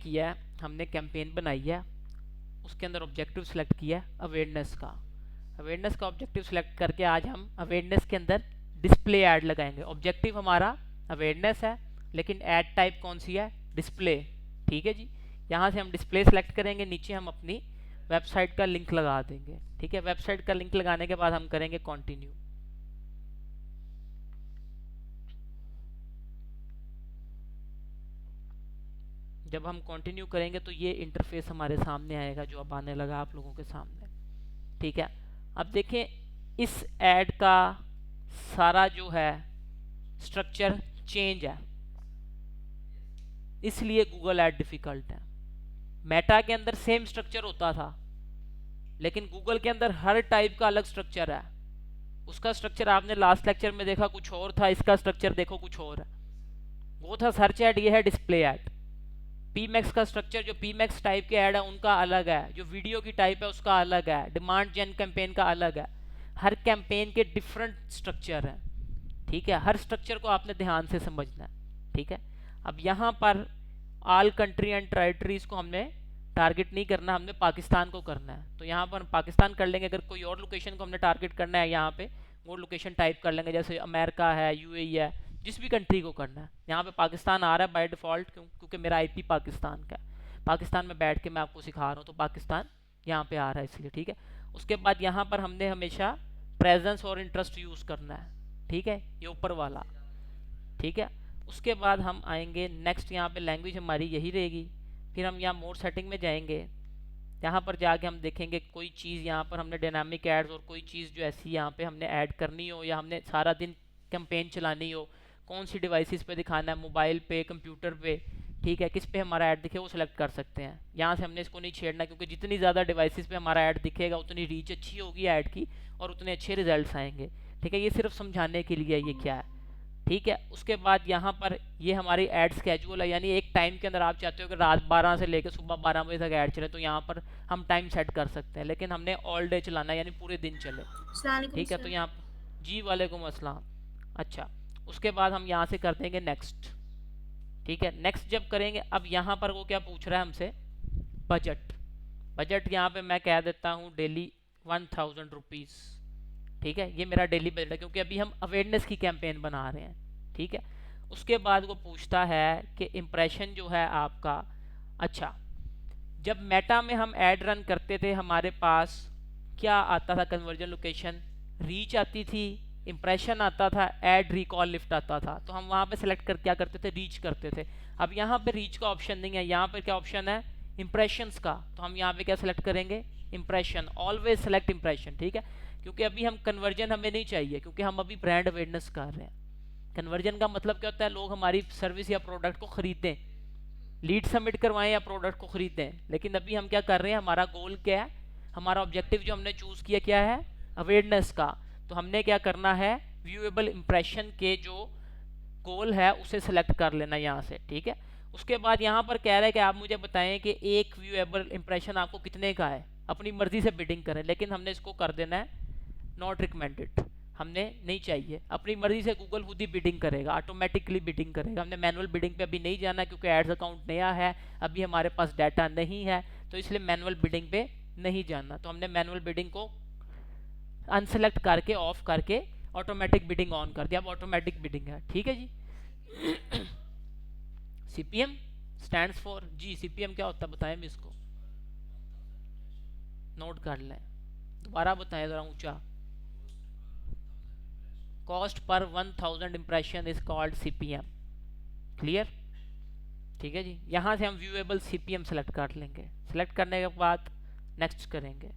किया है, हमने कैंपेन बनाई है, उसके अंदर ऑब्जेक्टिव सेलेक्ट किया है अवेयरनेस का। अवेयरनेस का ऑब्जेक्टिव सेलेक्ट करके आज हम अवेयरनेस के अंदर डिस्प्ले ऐड लगाएंगे। ऑब्जेक्टिव हमारा अवेयरनेस है, लेकिन ऐड टाइप कौन सी है? डिस्प्ले। ठीक है जी। यहाँ से हम डिस्प्ले सेलेक्ट करेंगे, नीचे हम अपनी वेबसाइट का लिंक लगा देंगे। ठीक है, वेबसाइट का लिंक लगाने के बाद हम करेंगे कंटिन्यू। जब हम कंटिन्यू करेंगे तो ये इंटरफेस हमारे सामने आएगा, जो अब आने लगा आप लोगों के सामने। ठीक है, अब देखें इस ऐड का सारा जो है स्ट्रक्चर चेंज है, इसलिए गूगल ऐड डिफिकल्ट है। मेटा के अंदर सेम स्ट्रक्चर होता था, लेकिन गूगल के अंदर हर टाइप का अलग स्ट्रक्चर है। उसका स्ट्रक्चर आपने लास्ट लेक्चर में देखा कुछ और था, इसका स्ट्रक्चर देखो कुछ और है। वो था सर्च ऐड, ये है डिस्प्ले ऐड। पीमैक्स का स्ट्रक्चर, जो पीमैक्स टाइप के ऐड है उनका अलग है, जो वीडियो की टाइप है उसका अलग है, डिमांड जेन कैंपेन का अलग है। हर कैंपेन के डिफरेंट स्ट्रक्चर हैं। ठीक है, हर स्ट्रक्चर को आपने ध्यान से समझना है। ठीक है, अब यहाँ पर ऑल कंट्री एंड टेरिटरीज को हमने टारगेट नहीं करना, हमने पाकिस्तान को करना है। तो यहाँ पर हम पाकिस्तान कर लेंगे। अगर कोई और लोकेशन को हमने टारगेट करना है, यहाँ पे वो लोकेशन टाइप कर लेंगे, जैसे अमेरिका है, यूएई है, जिस भी कंट्री को करना है। यहाँ पे पाकिस्तान आ रहा है बाय डिफ़ॉल्ट, क्योंकि मेरा आईपी पाकिस्तान का है। पाकिस्तान में बैठ के मैं आपको सिखा रहा हूँ, तो पाकिस्तान यहाँ पे आ रहा है इसलिए। ठीक है, उसके बाद यहाँ पर हमने हमेशा प्रेजेंस और इंटरेस्ट यूज़ करना है। ठीक है, ये ऊपर वाला। ठीक है, उसके बाद हम आएंगे नेक्स्ट, यहाँ पे लैंग्वेज हमारी यही रहेगी। फिर हम यहाँ मोड सेटिंग में जाएंगे, यहाँ पर जाके हम देखेंगे कोई चीज़ यहाँ पर हमने डायनामिक एड्स और कोई चीज़ जो ऐसी यहाँ पे हमने ऐड करनी हो, या हमने सारा दिन कैंपेन चलानी हो, कौन सी डिवाइसेस पे दिखाना है, मोबाइल पे, कंप्यूटर पे, ठीक है, किस पे हमारा ऐड दिखे वो सिलेक्ट कर सकते हैं। यहाँ से हमने इसको नहीं छेड़ना, क्योंकि जितनी ज़्यादा डिवाइसेस पे हमारा ऐड दिखेगा उतनी रीच अच्छी होगी ऐड की, और उतने अच्छे रिजल्ट्स आएंगे। ठीक है, ये सिर्फ समझाने के लिए ये क्या है। ठीक है, उसके बाद यहाँ पर ये हमारी ऐड स्केड्यूल है, यानी एक टाइम के अंदर आप चाहते हो कि रात 12 से लेकर सुबह 12 बजे तक ऐड चले, तो यहाँ पर हम टाइम सेट कर सकते हैं, लेकिन हमने ऑल डे चलाना है, यानी पूरे दिन चले। ठीक है, तो यहाँ जी वालेकुम अस्सलाम। अच्छा, उसके बाद हम यहाँ से कर देंगे नेक्स्ट। ठीक है, नेक्स्ट जब करेंगे, अब यहाँ पर वो क्या पूछ रहा है हमसे? बजट। बजट यहाँ पे मैं कह देता हूँ डेली 1000 रुपीज़। ठीक है, ये मेरा डेली बजट है, क्योंकि अभी हम अवेयरनेस की कैंपेन बना रहे हैं। ठीक है, उसके बाद वो पूछता है कि इम्प्रेशन जो है आपका। अच्छा, जब मेटा में हम ऐड रन करते थे, हमारे पास क्या आता था? कन्वर्जन लोकेशन, रीच आती थी, इम्प्रेशन आता था, ऐड रिकॉल लिफ्ट आता था। तो हम वहाँ पे सेलेक्ट कर क्या करते थे? रीच करते थे। अब यहाँ पे रीच का ऑप्शन नहीं है, यहाँ पे क्या ऑप्शन है? इम्प्रेशंस का। तो हम यहाँ पे क्या सेलेक्ट करेंगे? इम्प्रेशन। Always select impression. ठीक है, क्योंकि अभी हम कन्वर्जन हमें नहीं चाहिए, क्योंकि हम अभी ब्रांड अवेयरनेस कर रहे हैं। कन्वर्जन का मतलब क्या होता है? लोग हमारी सर्विस या प्रोडक्ट को खरीदें, लीड सबमिट करवाएं या प्रोडक्ट को खरीदें। लेकिन अभी हम क्या कर रहे हैं? हमारा गोल क्या है? हमारा ऑब्जेक्टिव जो हमने चूज किया क्या है? अवेयरनेस का। तो हमने क्या करना है? व्यूएबल इंप्रेशन के जो गोल है उसे सेलेक्ट कर लेना यहाँ से। ठीक है, उसके बाद यहाँ पर कह रहा है कि आप मुझे बताएं कि एक व्यूएबल इंप्रेशन आपको कितने का है, अपनी मर्जी से बिडिंग करें। लेकिन हमने इसको कर देना है नॉट रिकमेंडेड, हमने नहीं चाहिए। अपनी मर्जी से गूगल खुद ही बिडिंग करेगा, ऑटोमेटिकली बिडिंग करेगा। हमने मैनुअल बिडिंग पे अभी नहीं जाना, क्योंकि एड्स अकाउंट नया है, अभी हमारे पास डाटा नहीं है, तो इसलिए मैनुअल बिडिंग पे नहीं जाना। तो हमने मैनुअल बिडिंग को अनसेलेक्ट करके ऑफ करके ऑटोमेटिक बिडिंग ऑन कर दिया। अब ऑटोमेटिक बिडिंग है। ठीक है जी। सीपीएम स्टैंड्स फॉर जी, सीपीएम क्या होता है बताएं भी इसको, नोट कर लें, दोबारा बताएं जरा ऊंचा। Cost per 1000 impression is called CPM. Clear? ठीक है जी, यहाँ से हम व्यूएबल सीपीएम सेलेक्ट कर लेंगे। सेलेक्ट करने के बाद नेक्स्ट करेंगे।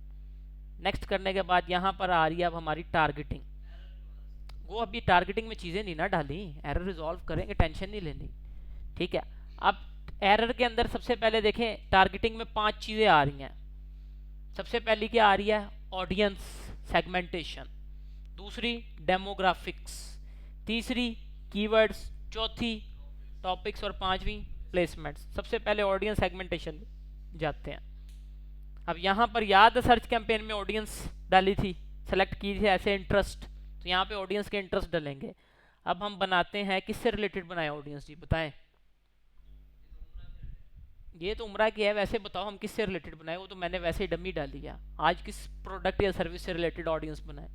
नेक्स्ट करने के बाद यहाँ पर आ रही है अब हमारी टारगेटिंग। वो अभी टारगेटिंग में चीज़ें नहीं ना डाली, एरर रिजॉल्व करेंगे, टेंशन नहीं लेनी। ठीक है, अब एरर के अंदर सबसे पहले देखें, टारगेटिंग में 5 चीज़ें आ रही हैं। सबसे पहली क्या आ रही है? ऑडियंस सेगमेंटेशन, दूसरी डेमोग्राफिक्स, तीसरी कीवर्ड्स, चौथी टॉपिक्स और पांचवी प्लेसमेंट्स। सबसे पहले ऑडियंस सेगमेंटेशन जाते हैं। अब यहाँ पर याद सर्च कैंपेन में ऑडियंस डाली थी, सेलेक्ट की थी ऐसे इंटरेस्ट, तो यहाँ पे ऑडियंस के इंटरेस्ट डालेंगे। अब हम बनाते हैं, किससे रिलेटेड बनाए ऑडियंस जी बताएं? ये तो उम्रा की है, वैसे बताओ हम किससे रिलेटेड बनाए? वो तो मैंने वैसे ही डमी डाली है। आज किस प्रोडक्ट या सर्विस से रिलेटेड ऑडियंस बनाए?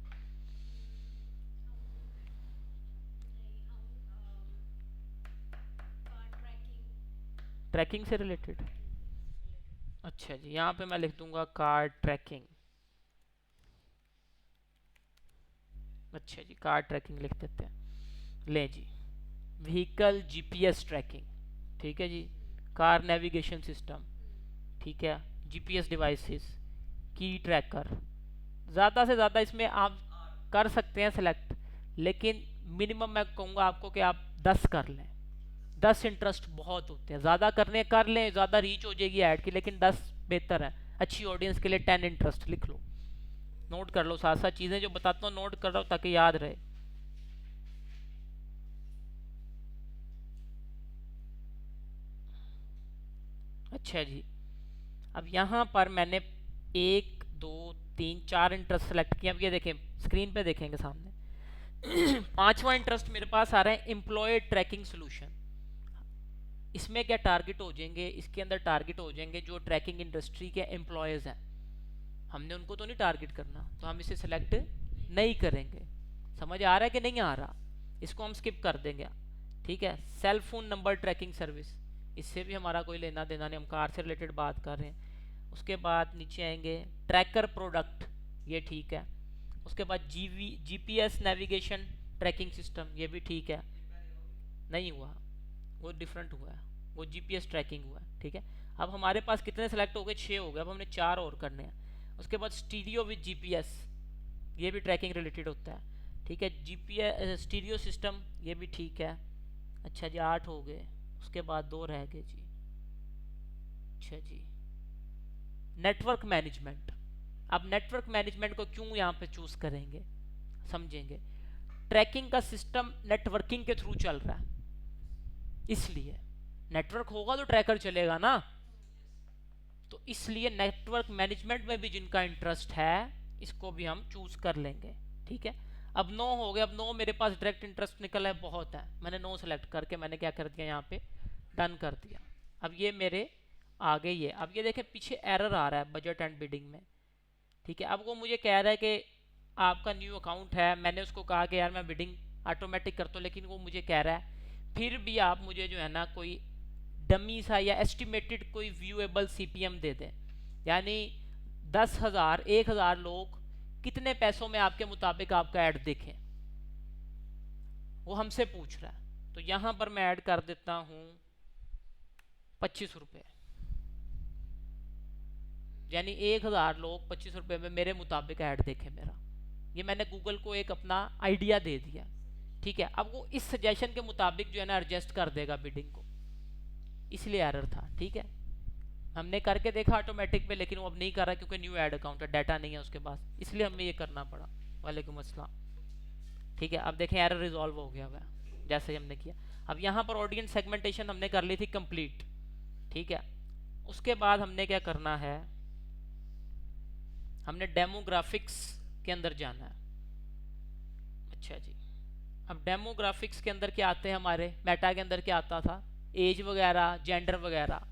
ट्रैकिंग से रिलेटेड। अच्छा जी, यहाँ पे मैं लिख दूंगा कार ट्रैकिंग। अच्छा जी, कार ट्रैकिंग लिख देते हैं। ले जी, व्हीकल जीपीएस ट्रैकिंग, ठीक है जी। कार नेविगेशन सिस्टम, ठीक है। जीपीएस डिवाइसेस, की ट्रैकर। ज़्यादा से ज़्यादा इसमें आप कर सकते हैं सेलेक्ट, लेकिन मिनिमम मैं कहूँगा आपको कि आप 10 कर लें। 10 इंटरेस्ट बहुत होते हैं, ज़्यादा करने कर लें, ज़्यादा रीच हो जाएगी ऐड की, लेकिन 10 बेहतर है। अच्छी ऑडियंस के लिए 10 इंटरेस्ट लिख लो, नोट कर लो। साथ साथ चीज़ें जो बताता हूँ नोट कर लो ताकि याद रहे। अच्छा जी, अब यहाँ पर मैंने 1 2 3 4 इंटरेस्ट सेलेक्ट किया। अब ये देखें, स्क्रीन पे देखेंगे सामने। पांचवा इंटरेस्ट मेरे पास आ रहा है एम्प्लॉय ट्रैकिंग सोल्यूशन। इसमें क्या टारगेट हो जाएंगे, इसके अंदर टारगेट हो जाएंगे जो ट्रैकिंग इंडस्ट्री के एम्प्लॉयज़ हैं। हमने उनको तो नहीं टारगेट करना, तो हम इसे सेलेक्ट नहीं करेंगे। समझ आ रहा है कि नहीं आ रहा? इसको हम स्किप कर देंगे, ठीक है। Cell phone number tracking service, इससे भी हमारा कोई लेना देना नहीं, हम कार से रिलेटेड बात कर रहे हैं। उसके बाद नीचे आएंगे ट्रैकर प्रोडक्ट, ये ठीक है। उसके बाद जीपीएस नेविगेशन ट्रैकिंग सिस्टम, ये भी ठीक है। नहीं हुआ, वो डिफरेंट हुआ है, वो जीपीएस ट्रैकिंग हुआ है, ठीक है। अब हमारे पास कितने सेलेक्ट हो गए? 6 हो गए। अब हमने 4 और करने हैं। उसके बाद स्टीरियो विद जीपीएस, ये भी ट्रैकिंग रिलेटेड होता है, ठीक है। जीपीएस स्टीरियो सिस्टम, ये भी ठीक है। अच्छा जी, 8 हो गए। उसके बाद 2 रह गए जी। अच्छा जी, नेटवर्क मैनेजमेंट। अब नेटवर्क मैनेजमेंट को क्यों यहाँ पे चूज करेंगे, समझेंगे। ट्रैकिंग का सिस्टम नेटवर्किंग के थ्रू चल रहा है, इसलिए नेटवर्क होगा तो ट्रैकर चलेगा ना। तो इसलिए नेटवर्क मैनेजमेंट में भी जिनका इंटरेस्ट है, इसको भी हम चूज कर लेंगे, ठीक है। अब 9 हो गए। अब 9 मेरे पास डायरेक्ट इंटरेस्ट निकला है, बहुत है। मैंने 9 सेलेक्ट करके मैंने क्या कर दिया, यहाँ पे डन कर दिया। अब ये मेरे आ गई है। अब ये देखें पीछे एरर आ रहा है बजट एंड बिडिंग में, ठीक है। अब वो मुझे कह रहा है कि आपका न्यू अकाउंट है। मैंने उसको कहा कि यार मैं बिडिंग ऑटोमेटिक करता हूँ, लेकिन वो मुझे कह रहा है फिर भी आप मुझे जो है ना कोई डमी सा या एस्टिमेटेड कोई व्यूएबल सीपीएम दे दें। यानी 10,000 1,000 लोग कितने पैसों में आपके मुताबिक आपका ऐड देखें, वो हमसे पूछ रहा है। तो यहां पर मैं ऐड कर देता हूं 25 रुपये। यानी 1,000 लोग 25 रुपये में मेरे मुताबिक ऐड देखें मेरा। ये मैंने गूगल को एक अपना आइडिया दे दिया, ठीक है। अब वो इस सजेशन के मुताबिक जो है ना एडजस्ट कर देगा बिडिंग को, इसलिए एरर था, ठीक है। हमने करके देखा ऑटोमेटिक पे, लेकिन वो अब नहीं कर रहा क्योंकि न्यू ऐड अकाउंट है, डाटा नहीं है उसके पास, इसलिए हमें ये करना पड़ा। वालेकुम अस्सलाम, ठीक है। अब देखें एरर रिजॉल्व हो गया हुआ जैसे हमने किया। अब यहाँ पर ऑडियंस सेगमेंटेशन हमने कर ली थी कंप्लीट, ठीक है। उसके बाद हमने क्या करना है, हमने डेमोग्राफिक्स के अंदर जाना है। अच्छा जी, अब डेमोग्राफिक्स के अंदर क्या आते हैं हमारे, मेटा के अंदर क्या आता था, एज वगैरह, जेंडर वगैरह,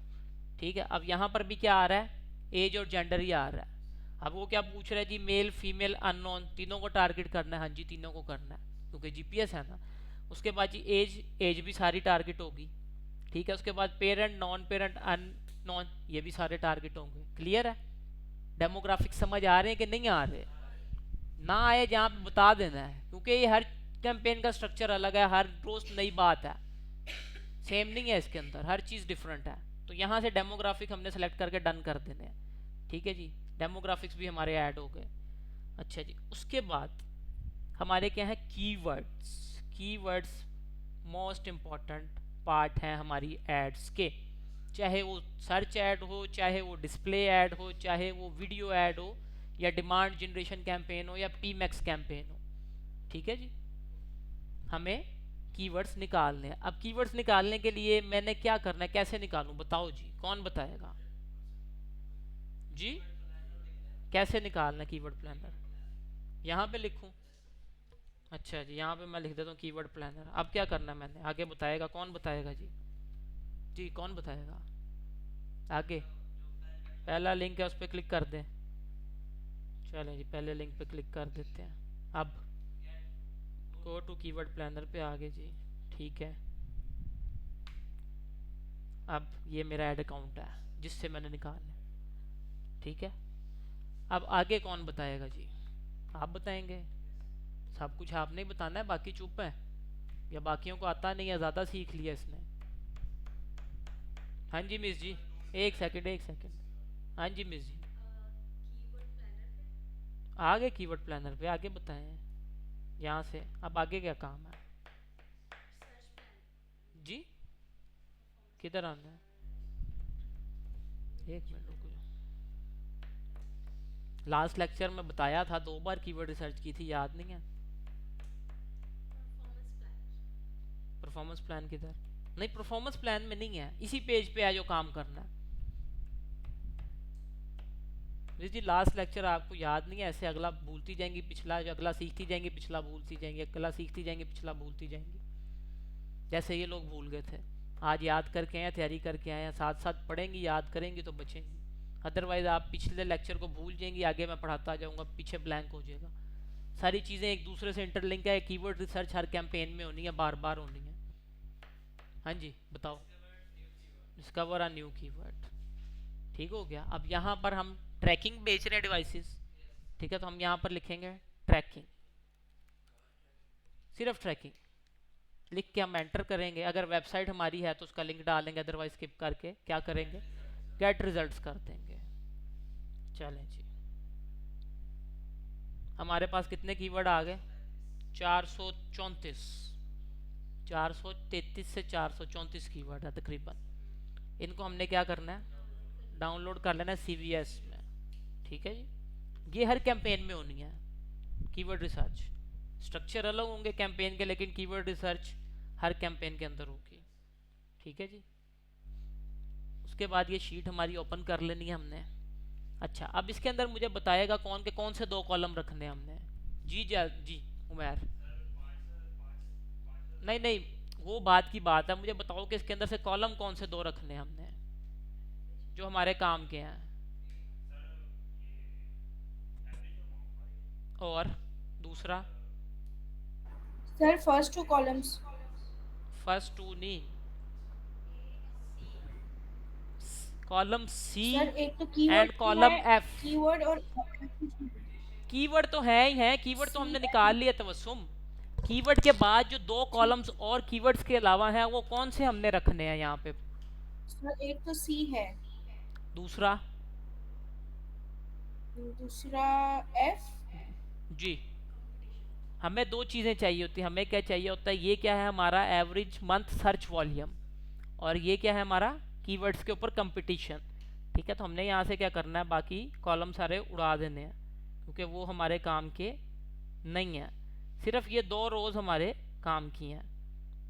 ठीक है। अब यहाँ पर भी क्या आ रहा है, एज और जेंडर ही आ रहा है। अब वो क्या पूछ रहा है जी, मेल फीमेल अननोन, तीनों को टारगेट करना है। हाँ जी, तीनों को करना है क्योंकि जीपीएस है ना। उसके बाद जी एज, एज भी सारी टारगेट होगी, ठीक है। उसके बाद पेरेंट, नॉन पेरेंट, अननोन, ये भी सारे टारगेट होंगे। क्लियर है? डेमोग्राफिक समझ आ रहे हैं कि नहीं आ रहे? ना आए जहाँ पे बता देना है, क्योंकि ये हर कैंपेन का स्ट्रक्चर अलग है, हर रोज नई बात है, सेम नहीं है इसके अंदर, हर चीज़ डिफरेंट है। तो यहाँ से डेमोग्राफिक हमने सेलेक्ट करके डन कर देने हैं, ठीक है जी। डेमोग्राफिक्स भी हमारे ऐड हो गए। अच्छा जी, उसके बाद हमारे क्या है, keywords. Keywords most important part हैं हमारी एड्स के, चाहे वो सर्च ऐड हो, चाहे वो डिस्प्ले ऐड हो, चाहे वो वीडियो ऐड हो, या डिमांड जनरेशन कैंपेन हो, या पीमैक्स कैंपेन हो, ठीक है जी। हमें कीवर्ड्स निकालने हैं। अब कीवर्ड्स निकालने के लिए मैंने क्या करना है, कैसे निकालूं, बताओ जी, कौन बताएगा जी? कैसे निकालना है कीवर्ड प्लानर? यहाँ पे लिखूं? अच्छा जी, यहाँ पे मैं लिख देता हूँ कीवर्ड प्लानर। अब क्या करना है मैंने, आगे बताएगा, कौन बताएगा जी? जी कौन बताएगा? आगे पहला लिंक है उस पर क्लिक कर दें। चलें जी, पहले लिंक पे क्लिक कर देते हैं। अब गो टू कीवर्ड प्लानर पे आ गए जी। ठीक है, अब ये मेरा ऐड अकाउंट है जिससे मैंने निकालना है। ठीक है, अब आगे कौन बताएगा जी? आप बताएंगे। सब कुछ आपने ही बताना है, बाकी चुप है या बाकियों को आता नहीं है, ज़्यादा सीख लिया इसने। हाँ जी मिस जी, एक सेकंड एक सेकंड। हाँ जी मिस जी, आगे कीवर्ड प्लानर पे आगे बताएं। यहाँ से अब आगे क्या काम है जी? किधर आना है? एक मिनट रुको। लास्ट लेक्चर में बताया था, 2 बार कीवर्ड रिसर्च की थी, याद नहीं है? परफॉर्मेंस प्लान किधर? नहीं, परफॉर्मेंस प्लान में नहीं है, इसी पेज पे है जो काम करना है। जी लास्ट लेक्चर आपको याद नहीं है? ऐसे अगला भूलती जाएंगी पिछला, जो अगला सीखती जाएंगी पिछला भूलती जाएंगी, अगला सीखती जाएंगी पिछला भूलती जाएंगी, जैसे ये लोग भूल गए थे। आज याद करके आए, तैयारी करके आए हैं, साथ साथ पढ़ेंगी याद करेंगी तो बचेंगी। अदरवाइज आप पिछले लेक्चर को भूल जाएंगी, आगे मैं पढ़ाता जाऊंगा, पीछे ब्लैंक हो जाएगा। सारी चीज़ें एक दूसरे से इंटरलिंक है। कीवर्ड रिसर्च हर कैंपेन में होनी है, बार बार होनी है। हाँ जी बताओ। डिस्कवर अ न्यू कीवर्ड, ठीक हो गया। अब यहाँ पर हम ट्रैकिंग बेच रहे हैं डिवाइसेस, ठीक है, तो हम यहाँ पर लिखेंगे ट्रैकिंग, सिर्फ ट्रैकिंग लिख के हम एंटर करेंगे। अगर वेबसाइट हमारी है तो उसका लिंक डालेंगे, अदरवाइज स्किप करके क्या करेंगे, गेट रिजल्ट्स कर देंगे। चलें जी, हमारे पास कितने कीवर्ड आ गए? 434, 433 से 434 कीवर्ड है तकरीबन। इनको हमने क्या करना है, डाउनलोड कर लेना है CVS में। ठीक है जी, ये हर कैंपेन में होनी है कीवर्ड रिसर्च। स्ट्रक्चर अलग होंगे कैंपेन के, लेकिन कीवर्ड रिसर्च हर कैंपेन के अंदर होगी। ठीक है जी, उसके बाद ये शीट हमारी ओपन कर लेनी है हमने। अच्छा, अब इसके अंदर मुझे बताएगा कौन से 2 कॉलम रखने हैं हमने। जी जी उमैर, नहीं नहीं, वो बात की बात है, मुझे बताओ कि इसके अंदर से कॉलम कौन से 2 रखने हैं हमने जो हमारे काम के हैं। और दूसरा, सर फर्स्ट 2 कॉलम्स। फर्स्ट 2 नहीं, कॉलम C सर एक तो एंड कीवर्ड की है, कॉलम F। कीवर्ड और कीवर्ड तो है ही है, कीवर्ड तो सी हमने एंड निकाल लिया तवस्सुम। कीवर्ड के बाद जो 2 ठीक। कॉलम्स और कीवर्ड्स के अलावा हैं वो कौन से हमने रखने हैं यहाँ पे? सर एक तो सी है, दूसरा, दूसरा एफ। जी हमें 2 चीज़ें चाहिए होती है। हमें क्या चाहिए होता है, ये क्या है हमारा एवरेज मंथ सर्च वॉल्यूम, और ये क्या है हमारा कीवर्ड्स के ऊपर कंपटीशन। ठीक है, तो हमने यहाँ से क्या करना है, बाकी कॉलम सारे उड़ा देने हैं क्योंकि वो हमारे काम के नहीं है। सिर्फ ये 2 रोज़ हमारे काम की हैं,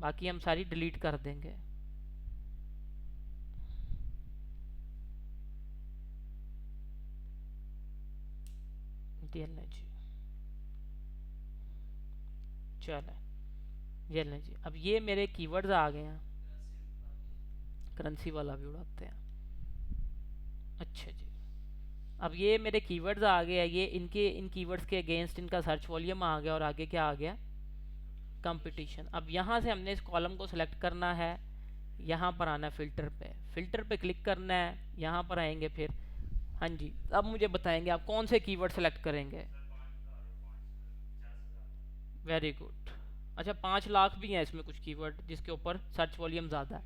बाकी हम सारी डिलीट कर देंगे। ये लें जी, चलें ये लें जी। अब ये मेरे कीवर्ड्स आ गए हैं, करेंसी वाला भी उड़ाते हैं। अच्छा जी, अब ये मेरे कीवर्ड्स आ गए हैं, ये इनके इन कीवर्ड्स के अगेंस्ट इनका सर्च वॉल्यूम आ गया, और आगे क्या आ गया, कंपटीशन। अब यहाँ से हमने इस कॉलम को सिलेक्ट करना है, यहाँ पर आना फ़िल्टर पे, फ़िल्टर पे क्लिक करना है, यहाँ पर आएंगे फिर। हाँ जी, अब मुझे बताएंगे आप कौन से कीवर्ड सेलेक्ट करेंगे। Very good. अच्छा, 5 लाख भी हैं इसमें कुछ कीवर्ड जिसके ऊपर सर्च वॉल्यूम ज़्यादा है,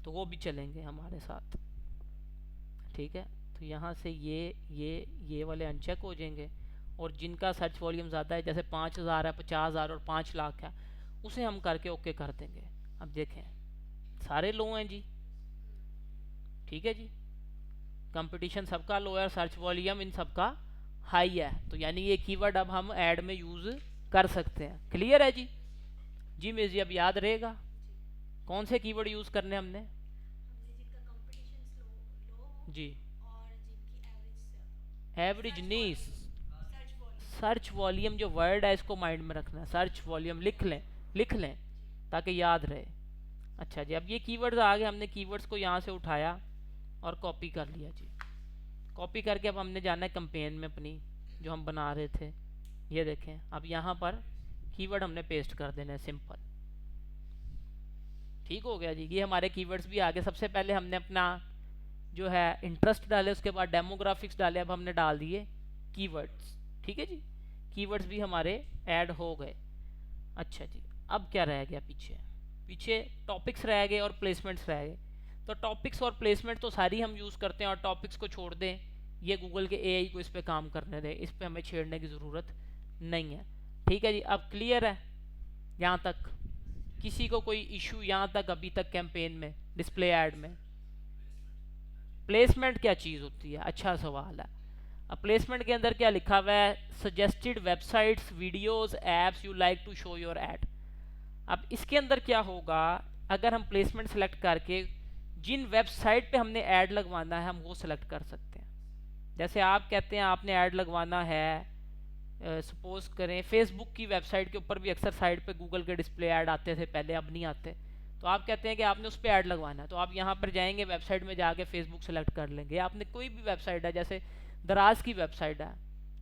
तो वो भी चलेंगे हमारे साथ। ठीक है, तो यहाँ से ये वाले अनचेक हो जाएंगे, और जिनका सर्च वॉल्यूम ज़्यादा है, जैसे 5,000 है, 50,000 और 5 लाख है, उसे हम करके ओके कर देंगे। अब देखें सारे लो हैं जी। ठीक है जी, कंपटीशन सबका लो है और सर्च वॉल्यूम इन सबका हाई है, तो यानी ये कीवर्ड अब हम ऐड में यूज़ कर सकते हैं। क्लियर है जी? जी मिस जी, अब याद रहेगा कौन से कीवर्ड यूज़ करने हमने? जी, एवरेज नहीं, सर्च वॉल्यूम जो वर्ड है इसको माइंड में रखना है। सर्च वॉल्यूम लिख लें ताकि याद रहे। अच्छा जी, अब ये कीवर्ड्स आ गए, हमने कीवर्ड्स को यहाँ से उठाया, और कॉपी कर लिया जी। कॉपी करके अब हमने जाना है कैंपेन में अपनी जो हम बना रहे थे। ये देखें, अब यहाँ पर कीवर्ड हमने पेस्ट कर देना है, सिंपल। ठीक हो गया जी। ये हमारे कीवर्ड्स भी आ गए। सबसे पहले हमने अपना जो है इंटरेस्ट डाले, उसके बाद डेमोग्राफिक्स डाले, अब हमने डाल दिए कीवर्ड्स। ठीक है जी, कीवर्ड्स भी हमारे ऐड हो गए। अच्छा जी, अब क्या रह गया पीछे? पीछे टॉपिक्स रह गए और प्लेसमेंट्स रह गए। तो टॉपिक्स और प्लेसमेंट तो सारी हम यूज़ करते हैं, और टॉपिक्स को छोड़ दें, ये गूगल के एआई को इस पे काम करने दें, इस पे हमें छेड़ने की ज़रूरत नहीं है। ठीक है जी, अब क्लियर है यहाँ तक? किसी को कोई इशू यहाँ तक अभी तक कैंपेन में, डिस्प्ले ऐड में? प्लेसमेंट क्या चीज़ होती है? अच्छा सवाल है। अब प्लेसमेंट के अंदर क्या लिखा हुआ है? Suggested websites, videos, apps you like to show your ad. अब इसके अंदर क्या होगा, अगर हम प्लेसमेंट सेलेक्ट करके जिन वेबसाइट पे हमने ऐड लगवाना है हम वो सेलेक्ट कर सकते हैं। जैसे आप कहते हैं आपने ऐड लगवाना है, सपोज करें फेसबुक की वेबसाइट के ऊपर भी अक्सर साइड पे गूगल के डिस्प्ले ऐड आते थे पहले, अब नहीं आते। तो आप कहते हैं कि आपने उस पर ऐड लगवाना है, तो आप यहाँ पर जाएंगे, वेबसाइट में जाके फेसबुक सेलेक्ट कर लेंगे। आपने कोई भी वेबसाइट है, जैसे दराज की वेबसाइट है,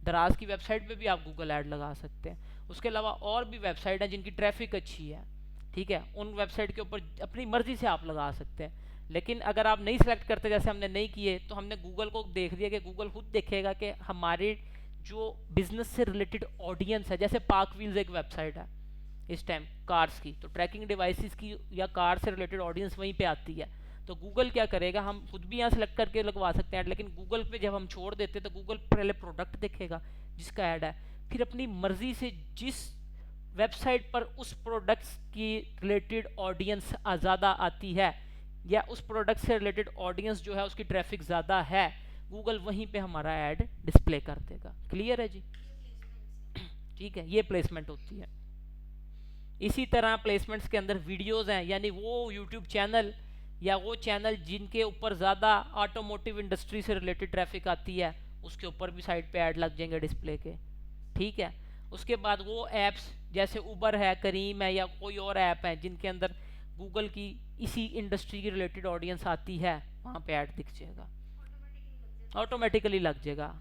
दराज की वेबसाइट पे भी आप गूगल ऐड लगा सकते हैं। उसके अलावा और भी वेबसाइट है जिनकी ट्रैफिक अच्छी है, ठीक है, उन वेबसाइट के ऊपर अपनी मर्जी से आप लगा सकते हैं। लेकिन अगर आप नहीं सेलेक्ट करते, जैसे हमने नहीं किए, तो हमने गूगल को देख दिया कि गूगल खुद देखेगा कि हमारे जो बिजनेस से रिलेटेड ऑडियंस है, जैसे पार्क व्हील्स एक वेबसाइट है इस टाइम कार्स की, तो ट्रैकिंग डिवाइसेस की या कार से रिलेटेड ऑडियंस वहीं पे आती है। तो गूगल क्या करेगा, हम खुद भी यहाँ सेलेक्ट करके लगवा सकते हैं, लेकिन गूगल पे जब हम छोड़ देते हैं तो गूगल पहले प्रोडक्ट देखेगा जिसका ऐड है, फिर अपनी मर्जी से जिस वेबसाइट पर उस प्रोडक्ट्स की रिलेटेड ऑडियंस ज़्यादा आती है या उस प्रोडक्ट से रिलेटेड ऑडियंस जो है उसकी ट्रैफिक ज़्यादा है, गूगल वहीं पे हमारा ऐड डिस्प्ले कर देगा। क्लियर है जी? ठीक है, ये प्लेसमेंट होती है। इसी तरह प्लेसमेंट्स के अंदर वीडियोस हैं, यानी वो यूट्यूब चैनल या वो चैनल जिनके ऊपर ज़्यादा ऑटोमोटिव इंडस्ट्री से रिलेटेड ट्रैफिक आती है, उसके ऊपर भी साइड पे ऐड लग जाएंगे डिस्प्ले के। ठीक है, उसके बाद वो ऐप्स जैसे उबर है, करीम है, या कोई और ऐप है जिनके अंदर गूगल की इसी इंडस्ट्री की रिलेटेड ऑडियंस आती है, वहाँ पे ऐड दिख जाएगा, ऑटोमेटिकली लग जाएगा।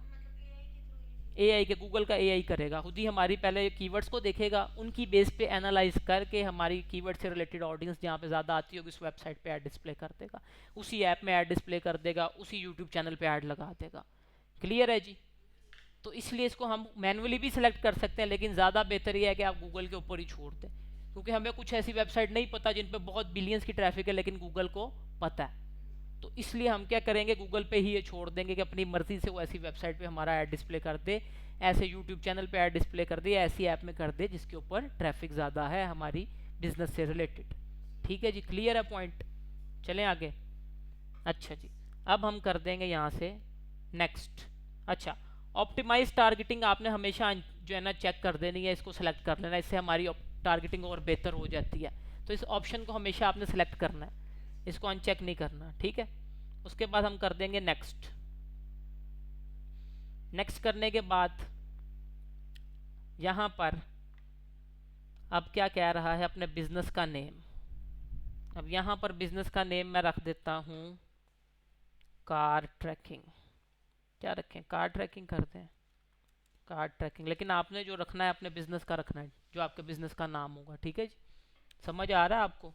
एआई के, गूगल का एआई करेगा खुद ही, हमारी पहले कीवर्ड्स को देखेगा, उनकी बेस पे एनालाइज करके हमारी कीवर्ड से रिलेटेड ऑडियंस जहाँ पे ज़्यादा आती होगी उस वेबसाइट पे ऐड डिस्प्ले कर देगा, उसी ऐप में ऐड डिस्प्ले कर देगा, उसी यूट्यूब चैनल पे ऐड लगा देगा। क्लियर है जी? तो इसलिए इसको हम मैनुअली भी सिलेक्ट कर सकते हैं, लेकिन ज़्यादा बेहतर ये है कि आप गूगल के ऊपर ही छोड़ दें, क्योंकि हमें कुछ ऐसी वेबसाइट नहीं पता जिन पर बहुत बिलियंस की ट्रैफिक है लेकिन गूगल को पता है। तो इसलिए हम क्या करेंगे, गूगल पे ही ये छोड़ देंगे कि अपनी मर्जी से वो ऐसी वेबसाइट पे हमारा ऐड डिस्प्ले कर दे, ऐसे यूट्यूब चैनल पे ऐड डिस्प्ले कर दे, ऐसी ऐप में कर दे जिसके ऊपर ट्रैफिक ज़्यादा है हमारी बिजनेस से रिलेटेड। ठीक है जी, क्लियर है पॉइंट? चलें आगे। अच्छा जी, अब हम कर देंगे यहाँ से नेक्स्ट। अच्छा, ऑप्टिमाइज टारगेटिंग आपने हमेशा जो है ना चेक कर देनी है, इसको सेलेक्ट कर लेना, इससे हमारी टारगेटिंग और बेहतर हो जाती है। तो इस ऑप्शन को हमेशा आपने सेलेक्ट करना है, इसको अनचेक नहीं करना। ठीक है, उसके बाद हम कर देंगे नेक्स्ट। नेक्स्ट करने के बाद यहाँ पर अब क्या कह रहा है, अपने बिजनेस का नेम। अब यहाँ पर बिजनेस का नेम मैं रख देता हूँ कार ट्रैकिंग। क्या रखें? कार ट्रैकिंग कर दें, कार ट्रैकिंग। लेकिन आपने जो रखना है अपने बिजनेस का रखना है, जो आपके बिजनेस का नाम होगा। ठीक है जी, समझ आ रहा है आपको?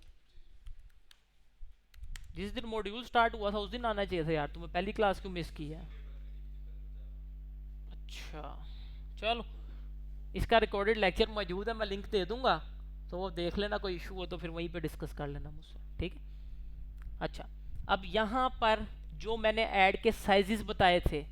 जिस दिन मॉड्यूल स्टार्ट हुआ था उस दिन आना चाहिए था यार, तुम्हें पहली क्लास क्यों मिस की है? अच्छा चलो, इसका रिकॉर्डेड लेक्चर मौजूद है, मैं लिंक दे दूंगा, तो वो देख लेना, कोई इशू हो तो फिर वहीं पे डिस्कस कर लेना मुझसे। ठीक है, अच्छा अब यहाँ पर जो मैंने ऐड के साइजेस बताए थे,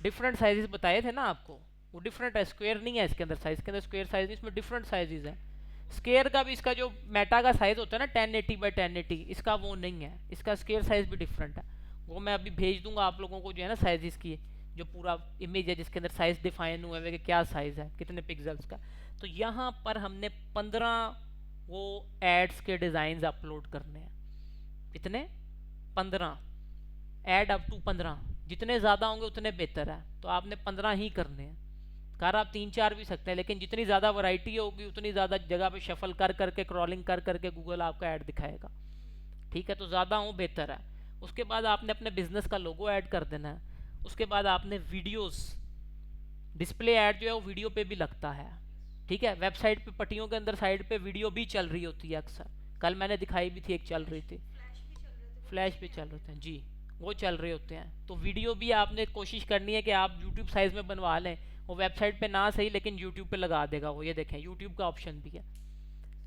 डिफरेंट साइजेस बताए थे ना आपको, वो डिफरेंट है, स्क्वायर नहीं है इसके अंदर साइज, के अंदर स्क्वायर साइज, इसमें डिफरेंट साइजेस हैं। स्क्वायर का भी इसका जो मेटा का साइज होता है ना 1080 बाई 1080, इसका वो नहीं है, इसका स्क्वायर साइज भी डिफरेंट है। वो मैं अभी भेज दूंगा आप लोगों को, जो है ना साइजेस की जो पूरा इमेज है जिसके अंदर साइज डिफाइन हुए हैं कि क्या साइज है, कितने पिक्सल्स का। तो यहाँ पर हमने 15 वो एड्स के डिज़ाइन अपलोड करने हैं। कितने? 15 ऐड अप टू 15, जितने ज़्यादा होंगे उतने बेहतर है, तो आपने 15 ही करने हैं। कार आप 3-4 भी सकते हैं, लेकिन जितनी ज़्यादा वैरायटी होगी उतनी ज़्यादा जगह पे शफल कर करके, क्रॉलिंग कर करके गूगल आपका ऐड दिखाएगा। ठीक है, तो ज़्यादा हो बेहतर है। उसके बाद आपने अपने बिजनेस का लोगो ऐड कर देना है। उसके बाद आपने वीडियोस, डिस्प्ले ऐड जो है वो वीडियो पे भी लगता है, ठीक है। वेबसाइट पे पट्टियों के अंदर साइड पे वीडियो भी चल रही होती है अक्सर, कल मैंने दिखाई भी थी, एक चल रही थी। फ्लैश भी चल रहे थे जी, वो चल रहे होते हैं। तो वीडियो भी आपने कोशिश करनी है कि आप यूट्यूब साइज़ में बनवा लें, वो वेबसाइट पे ना सही लेकिन यूट्यूब पे लगा देगा वो, ये देखें यूट्यूब का ऑप्शन भी है।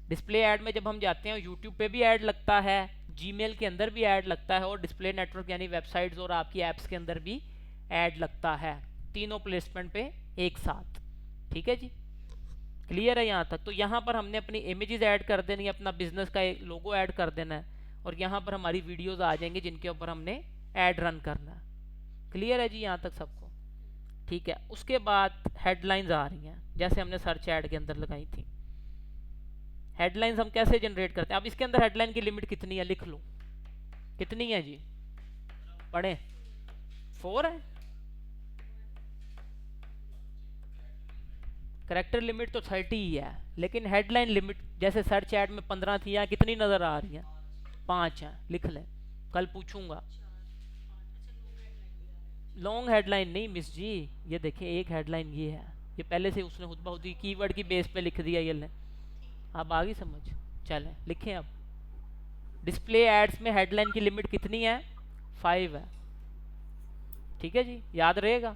डिस्प्ले ऐड में जब हम जाते हैं यूट्यूब पे भी ऐड लगता है, जीमेल के अंदर भी ऐड लगता है, और डिस्प्ले नेटवर्क यानी वेबसाइट्स और आपकी ऐप्स के अंदर भी ऐड लगता है, तीनों प्लेसमेंट पे एक साथ, ठीक है जी। क्लियर है यहाँ तक? तो यहाँ पर हमने अपनी इमेजेस ऐड कर देनी है, अपना बिजनेस का एक लोगो ऐड कर देना है, और यहाँ पर हमारी वीडियोस आ जाएंगी जिनके ऊपर हमने ऐड रन करना है। क्लियर है जी यहाँ तक सबको? ठीक है। उसके बाद हेडलाइंस आ रही हैं, जैसे हमने सर्च ऐड के अंदर लगाई थी। हेडलाइंस हम कैसे जनरेट करते हैं? अब इसके अंदर हेडलाइन की लिमिट कितनी है लिख लो, कितनी है जी, पढ़ें। 4 है। करेक्टर लिमिट तो 30 ही है, लेकिन हेडलाइन लिमिट जैसे सर्च ऐड में 15 थी, यहाँ कितनी नज़र आ रही है? 5 है, लिख लें, कल पूछूंगा। लॉन्ग हेडलाइन नहीं मिस जी, ये देखिए एक हेडलाइन ये है, ये पहले से उसने खुतबा खुदी कीवर्ड की बेस पे लिख दिया, ये लें। अब आ गई समझ? चलें लिखें अब। डिस्प्ले एड्स में हेडलाइन की लिमिट कितनी है? 5 है, ठीक है जी, याद रहेगा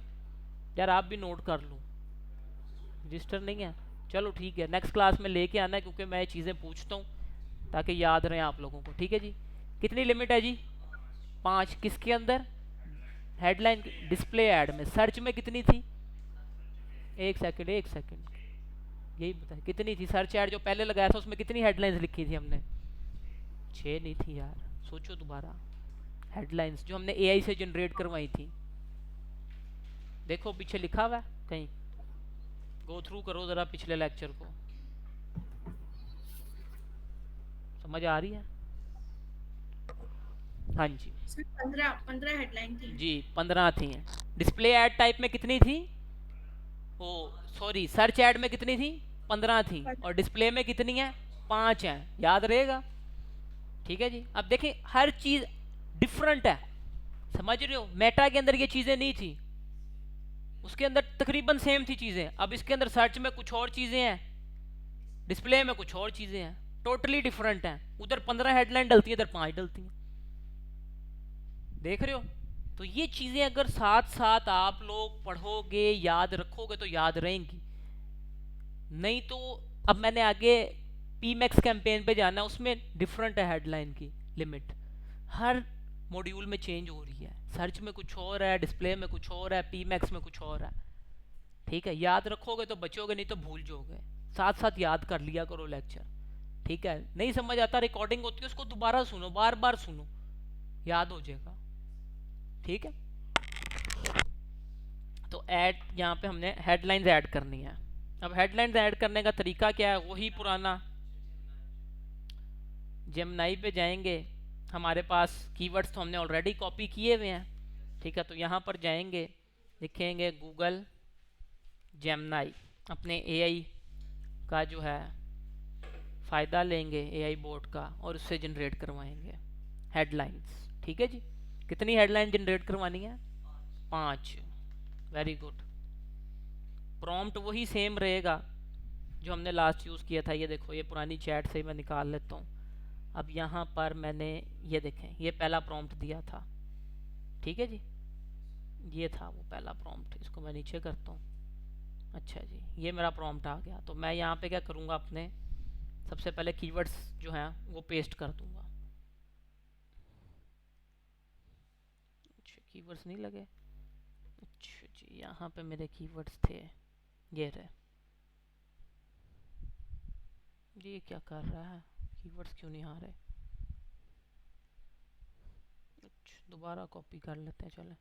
यार, आप भी नोट कर लो। रजिस्टर नहीं है, चलो ठीक है, नेक्स्ट क्लास में लेके आना है, क्योंकि मैं चीज़ें पूछता हूँ ताकि याद रहे आप लोगों को, ठीक है जी। कितनी लिमिट है जी? 5। किसके अंदर? हेडलाइन डिस्प्ले ऐड में। सर्च में कितनी थी? एक सेकंड, एक सेकंड, यही बताए कितनी थी? सर्च ऐड जो पहले लगाया था उसमें कितनी हेडलाइंस लिखी थी हमने? 6 नहीं थी यार, सोचो दोबारा। हेडलाइंस जो हमने एआई से जनरेट करवाई थी, देखो पीछे लिखा हुआ है कहीं, गो थ्रू करो ज़रा पिछले लेक्चर को, समझ आ रही है? हाँ जी सर 15 हेडलाइन थी। जी, 15 थी। डिस्प्ले ऐड टाइप में कितनी थी? ओ सॉरी, सर्च ऐड में कितनी थी? 15 थी, पर- और डिस्प्ले में कितनी है? 5 है, याद रहेगा, ठीक है जी। अब देखें हर चीज़ डिफरेंट है, समझ रहे हो? मेटा के अंदर ये चीज़ें नहीं थी, उसके अंदर तकरीबन सेम थी चीज़ें। अब इसके अंदर सर्च में कुछ और चीज़ें हैं, डिस्प्ले में कुछ और चीज़ें हैं, टोटली डिफरेंट हैं। उधर 15 हेडलाइन डलती है, इधर 5 डलती हैं, देख रहे हो? तो ये चीज़ें अगर साथ साथ आप लोग पढ़ोगे, याद रखोगे तो याद रहेंगी, नहीं तो अब मैंने आगे पी मैक्स कैंपेन पे जाना, उसमें डिफरेंट है हेडलाइन की लिमिट, हर मॉड्यूल में चेंज हो रही है। सर्च में कुछ और है, डिस्प्ले में कुछ और है, पी मैक्स में कुछ और है, ठीक है। याद रखोगे तो बचोगे, नहीं तो भूल जाओगे। साथ साथ याद कर लिया करो लेक्चर, ठीक है। नहीं समझ आता, रिकॉर्डिंग होती है उसको दोबारा सुनो, बार बार सुनो, याद हो जाएगा, ठीक है। तो ऐड यहाँ पे हमने हेडलाइंस ऐड करनी है। अब हेडलाइंस ऐड करने का तरीका क्या है? वही पुराना, जेमिनाई पे जाएंगे, हमारे पास कीवर्ड्स तो हमने ऑलरेडी कॉपी किए हुए हैं, ठीक है। तो यहाँ पर जाएंगे, लिखेंगे गूगल जेमिनाई, अपने एआई का जो है फ़ायदा लेंगे, एआई बोर्ड का, और उससे जनरेट करवाएंगे हेडलाइंस, ठीक है जी। कितनी हेडलाइन जनरेट करवानी है? 5। Very good. प्रॉम्प्ट वही सेम रहेगा जो हमने लास्ट यूज़ किया था, ये देखो, ये पुरानी चैट से ही मैं निकाल लेता हूँ। अब यहाँ पर मैंने ये देखें, ये पहला प्रॉम्प्ट दिया था, ठीक है जी, ये था वो पहला प्रॉम्प्ट, इसको मैं नीचे करता हूँ। अच्छा जी, ये मेरा प्रॉम्प्ट आ गया। तो मैं यहाँ पे क्या करूँगा, अपने सबसे पहले कीवर्ड्स जो हैं वो पेस्ट कर दूँगा। अच्छा, कीवर्ड्स नहीं लगे, अच्छा जी, यहाँ पे मेरे कीवर्ड्स थे, ये रहे। ये क्या कर रहा है, कीवर्ड्स क्यों नहीं आ रहे? अच्छा, दोबारा कॉपी कर लेते हैं, चलें।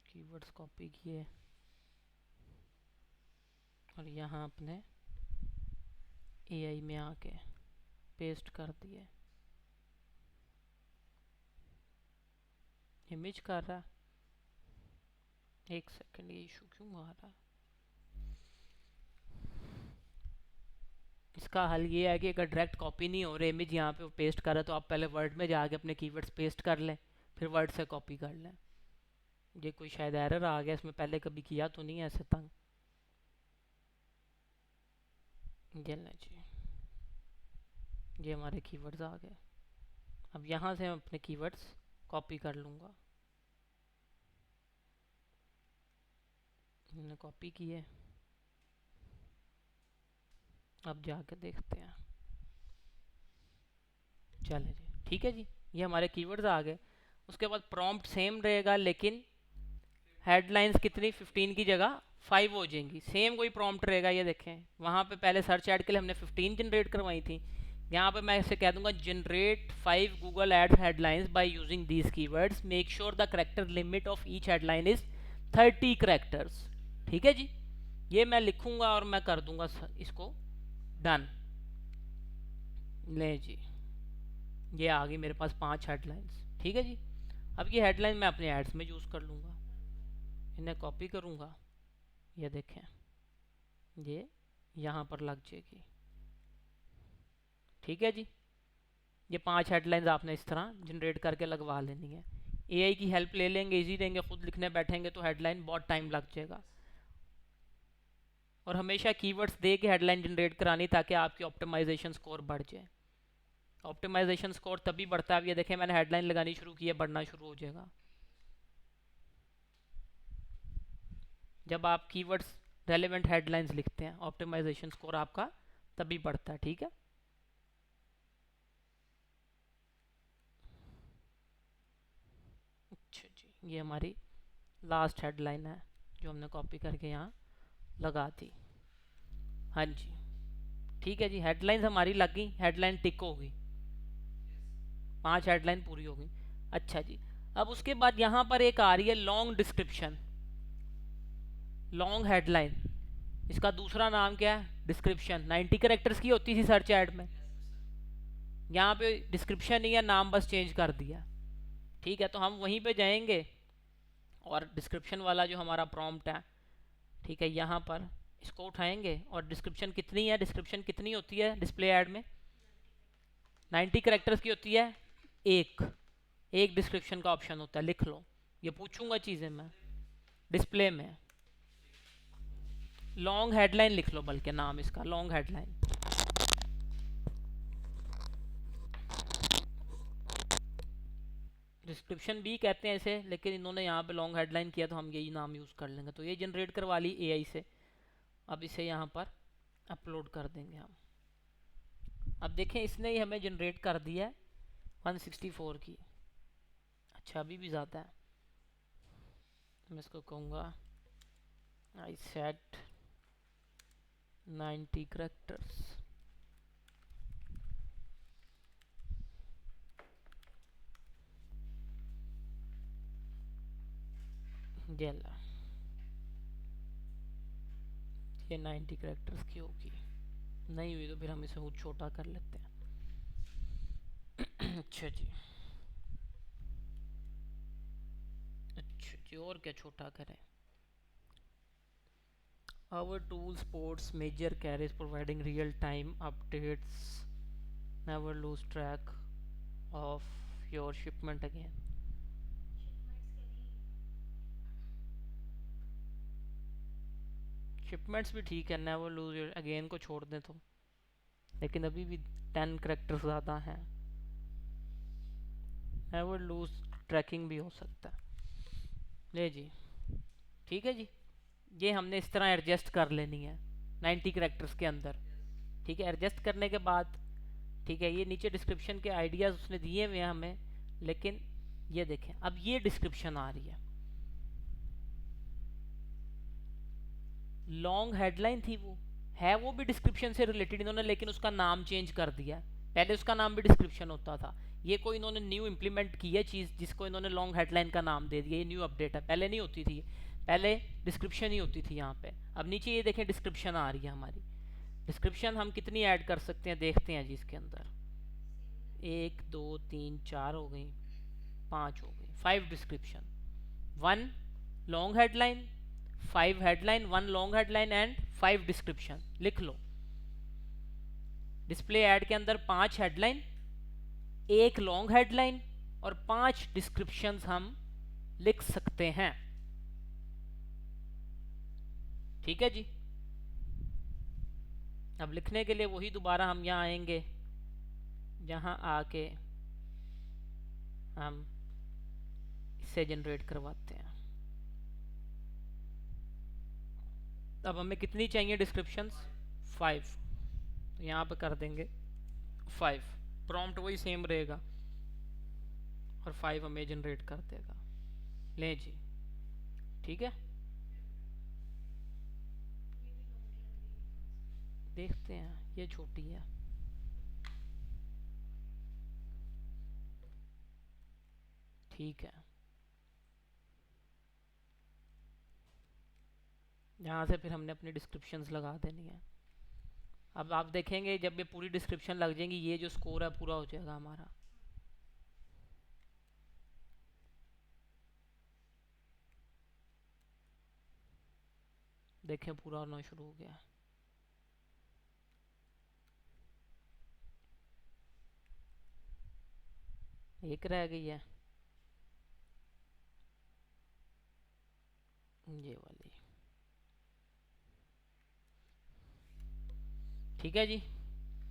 कीवर्ड्स कॉपी किए और यहाँ अपने एआई में आके पेस्ट कर दिए। इमेज कर रहा है, एक सेकंड, ये इशू क्यों आ रहा है? इसका हल ये है कि अगर डायरेक्ट कॉपी नहीं हो रही इमेज यहाँ पे पेस्ट कर रहे तो आप पहले वर्ड में जाके अपने कीवर्ड्स पेस्ट कर लें, फिर वर्ड से कॉपी कर लें। ये कोई शायद एरर आ गया इसमें, पहले कभी किया तो नहीं है ऐसे तंग। ये लें जी, ये हमारे कीवर्ड्स आ गए। अब यहाँ से हम अपने कीवर्ड्स कॉपी कर लूँगा। हमने कॉपी किए, अब जाके देखते हैं। चलें जी, ठीक है जी, ये हमारे कीवर्ड्स आ गए। उसके बाद प्रॉम्प्ट सेम रहेगा, लेकिन हेडलाइंस कितनी 15 की जगह 5 हो जाएंगी। सेम कोई प्रॉम्प्ट रहेगा, ये देखें वहाँ पे पहले सर्च ऐड के लिए हमने 15 जनरेट करवाई थी, यहाँ पे मैं इसे कह दूंगा generate 5 Google ad headlines by using these keywords, make sure the character limit of each headline is 30 characters. ठीक है जी, ये मैं लिखूंगा और मैं कर दूंगा इसको डन। ले जी, ये आ गई मेरे पास 5 हेडलाइंस। ठीक है जी, अब ये हेडलाइन मैं अपने एड्स में यूज़ कर लूँगा, इन्हें कॉपी करूँगा, ये देखें ये यहाँ पर लग जाएगी। ठीक है जी, ये 5 हेडलाइंस आपने इस तरह जनरेट करके लगवा लेनी है। एआई की हेल्प ले लेंगे, इजी देंगे, खुद लिखने बैठेंगे तो हेडलाइन बहुत टाइम लग जाएगा। और हमेशा कीवर्ड्स दे के हेडलाइन जनरेट करानी ताकि आपकी ऑप्टिमाइजेशन स्कोर बढ़ जाए। ऑप्टिमाइजेशन स्कोर तभी बढ़ता है, अब ये देखें मैंने हेडलाइन लगानी शुरू की है, बढ़ना शुरू हो जाएगा जब आप कीवर्ड्स रेलेवेंट हेडलाइंस लिखते हैं। ऑप्टिमाइजेशन स्कोर आपका तभी बढ़ता है। ठीक है, अच्छा जी, ये हमारी लास्ट हेडलाइन है जो हमने कॉपी करके यहाँ लगा दी। हाँ जी, ठीक है जी, हेडलाइंस हमारी लग गई, हेडलाइन टिक हो गई, 5 हेडलाइन पूरी हो गई। अच्छा जी, अब उसके बाद यहाँ पर एक आ रही है लॉन्ग डिस्क्रिप्शन, लॉन्ग हेडलाइन, इसका दूसरा नाम क्या है डिस्क्रिप्शन। 90 कैरेक्टर्स की होती थी सर्च ऐड में, यहाँ पे डिस्क्रिप्शन ही है, नाम बस चेंज कर दिया। ठीक है, तो हम वहीं पे जाएंगे और डिस्क्रिप्शन वाला जो हमारा प्रॉम्प्ट है, ठीक है, यहाँ पर इसको उठाएंगे और डिस्क्रिप्शन कितनी है, डिस्क्रिप्शन कितनी होती है डिस्प्ले ऐड में 90 कैरेक्टर्स की होती है। एक डिस्क्रिप्शन का ऑप्शन होता है, लिख लो, ये पूछूंगा चीज़ें मैं डिस्प्ले में। लॉन्ग हेडलाइन लिख लो, बल्कि नाम इसका लॉन्ग हेडलाइन। डिस्क्रिप्शन भी कहते हैं इसे, लेकिन इन्होंने यहाँ पे लॉन्ग हेडलाइन किया तो हम यही नाम यूज़ कर लेंगे। तो ये जनरेट करवा ली एआई से, अब इसे यहाँ पर अपलोड कर देंगे हम। अब देखें इसने ही हमें जनरेट कर दिया है 164 की। अच्छा, अभी भी ज़्यादा है, मैं इसको कहूँगा आई सेट 90 करेक्टर्स। ये 90 करेक्टर्स की होगी, नहीं हुई तो फिर हम इसे छोटा कर लेते हैं। अच्छा जी, अच्छा जी, और क्या छोटा करें। Our tool supports major carriers providing real-time updates. Never lose track of your shipment again. Shipments भी ठीक है, नेवर लूज योर अगेन को छोड़ दें तो, लेकिन अभी भी 10 करेक्टर्स ज़्यादा हैं। नेवर लूज ट्रैकिंग भी हो सकता है। ले जी, ठीक है जी, ये हमने इस तरह एडजस्ट कर लेनी है 90 करेक्टर्स के अंदर। ठीक है, एडजस्ट करने के बाद ठीक है, ये नीचे डिस्क्रिप्शन के आइडियाज़ उसने दिए हुए हैं हमें, लेकिन ये देखें अब ये डिस्क्रिप्शन आ रही है, लॉन्ग हेडलाइन थी वो भी डिस्क्रिप्शन से रिलेटेड इन्होंने, लेकिन उसका नाम चेंज कर दिया। पहले उसका नाम भी डिस्क्रिप्शन होता था, ये कोई इन्होंने न्यू इम्प्लीमेंट की है चीज़ जिसको इन्होंने लॉन्ग हेडलाइन का नाम दे दिया। ये न्यू अपडेट है, पहले नहीं होती थी, पहले डिस्क्रिप्शन ही होती थी यहाँ पे। अब नीचे ये देखें डिस्क्रिप्शन आ रही है हमारी। डिस्क्रिप्शन हम कितनी ऐड कर सकते हैं देखते हैं जी, इसके अंदर 1 2 3 4 हो गई, 5 हो गई, 5 description, 1 long headline, 5 headline, 1 long headline and 5 description. लिख लो, डिस्प्ले ऐड के अंदर 5 हेडलाइन, एक लॉन्ग हेडलाइन और 5 डिस्क्रिप्शंस हम लिख सकते हैं। ठीक है जी। अब लिखने के लिए वही दोबारा हम यहाँ आएंगे, जहाँ आके हम इसे जनरेट करवाते हैं। अब हमें कितनी चाहिए डिस्क्रिप्शंस? 5। तो यहाँ पे कर देंगे 5। प्रॉम्प्ट वही सेम रहेगा और 5 हमें जनरेट कर देगा। लें जी, ठीक है। देखते हैं, ये छोटी है। ठीक है, यहाँ से फिर हमने अपनी डिस्क्रिप्शंस लगा देनी है। अब आप देखेंगे जब ये पूरी डिस्क्रिप्शन लग जाएंगी, ये जो स्कोर है पूरा हो जाएगा हमारा। देखें पूरा होना शुरू हो गया। एक रह गई है, ये वाली। ठीक है जी,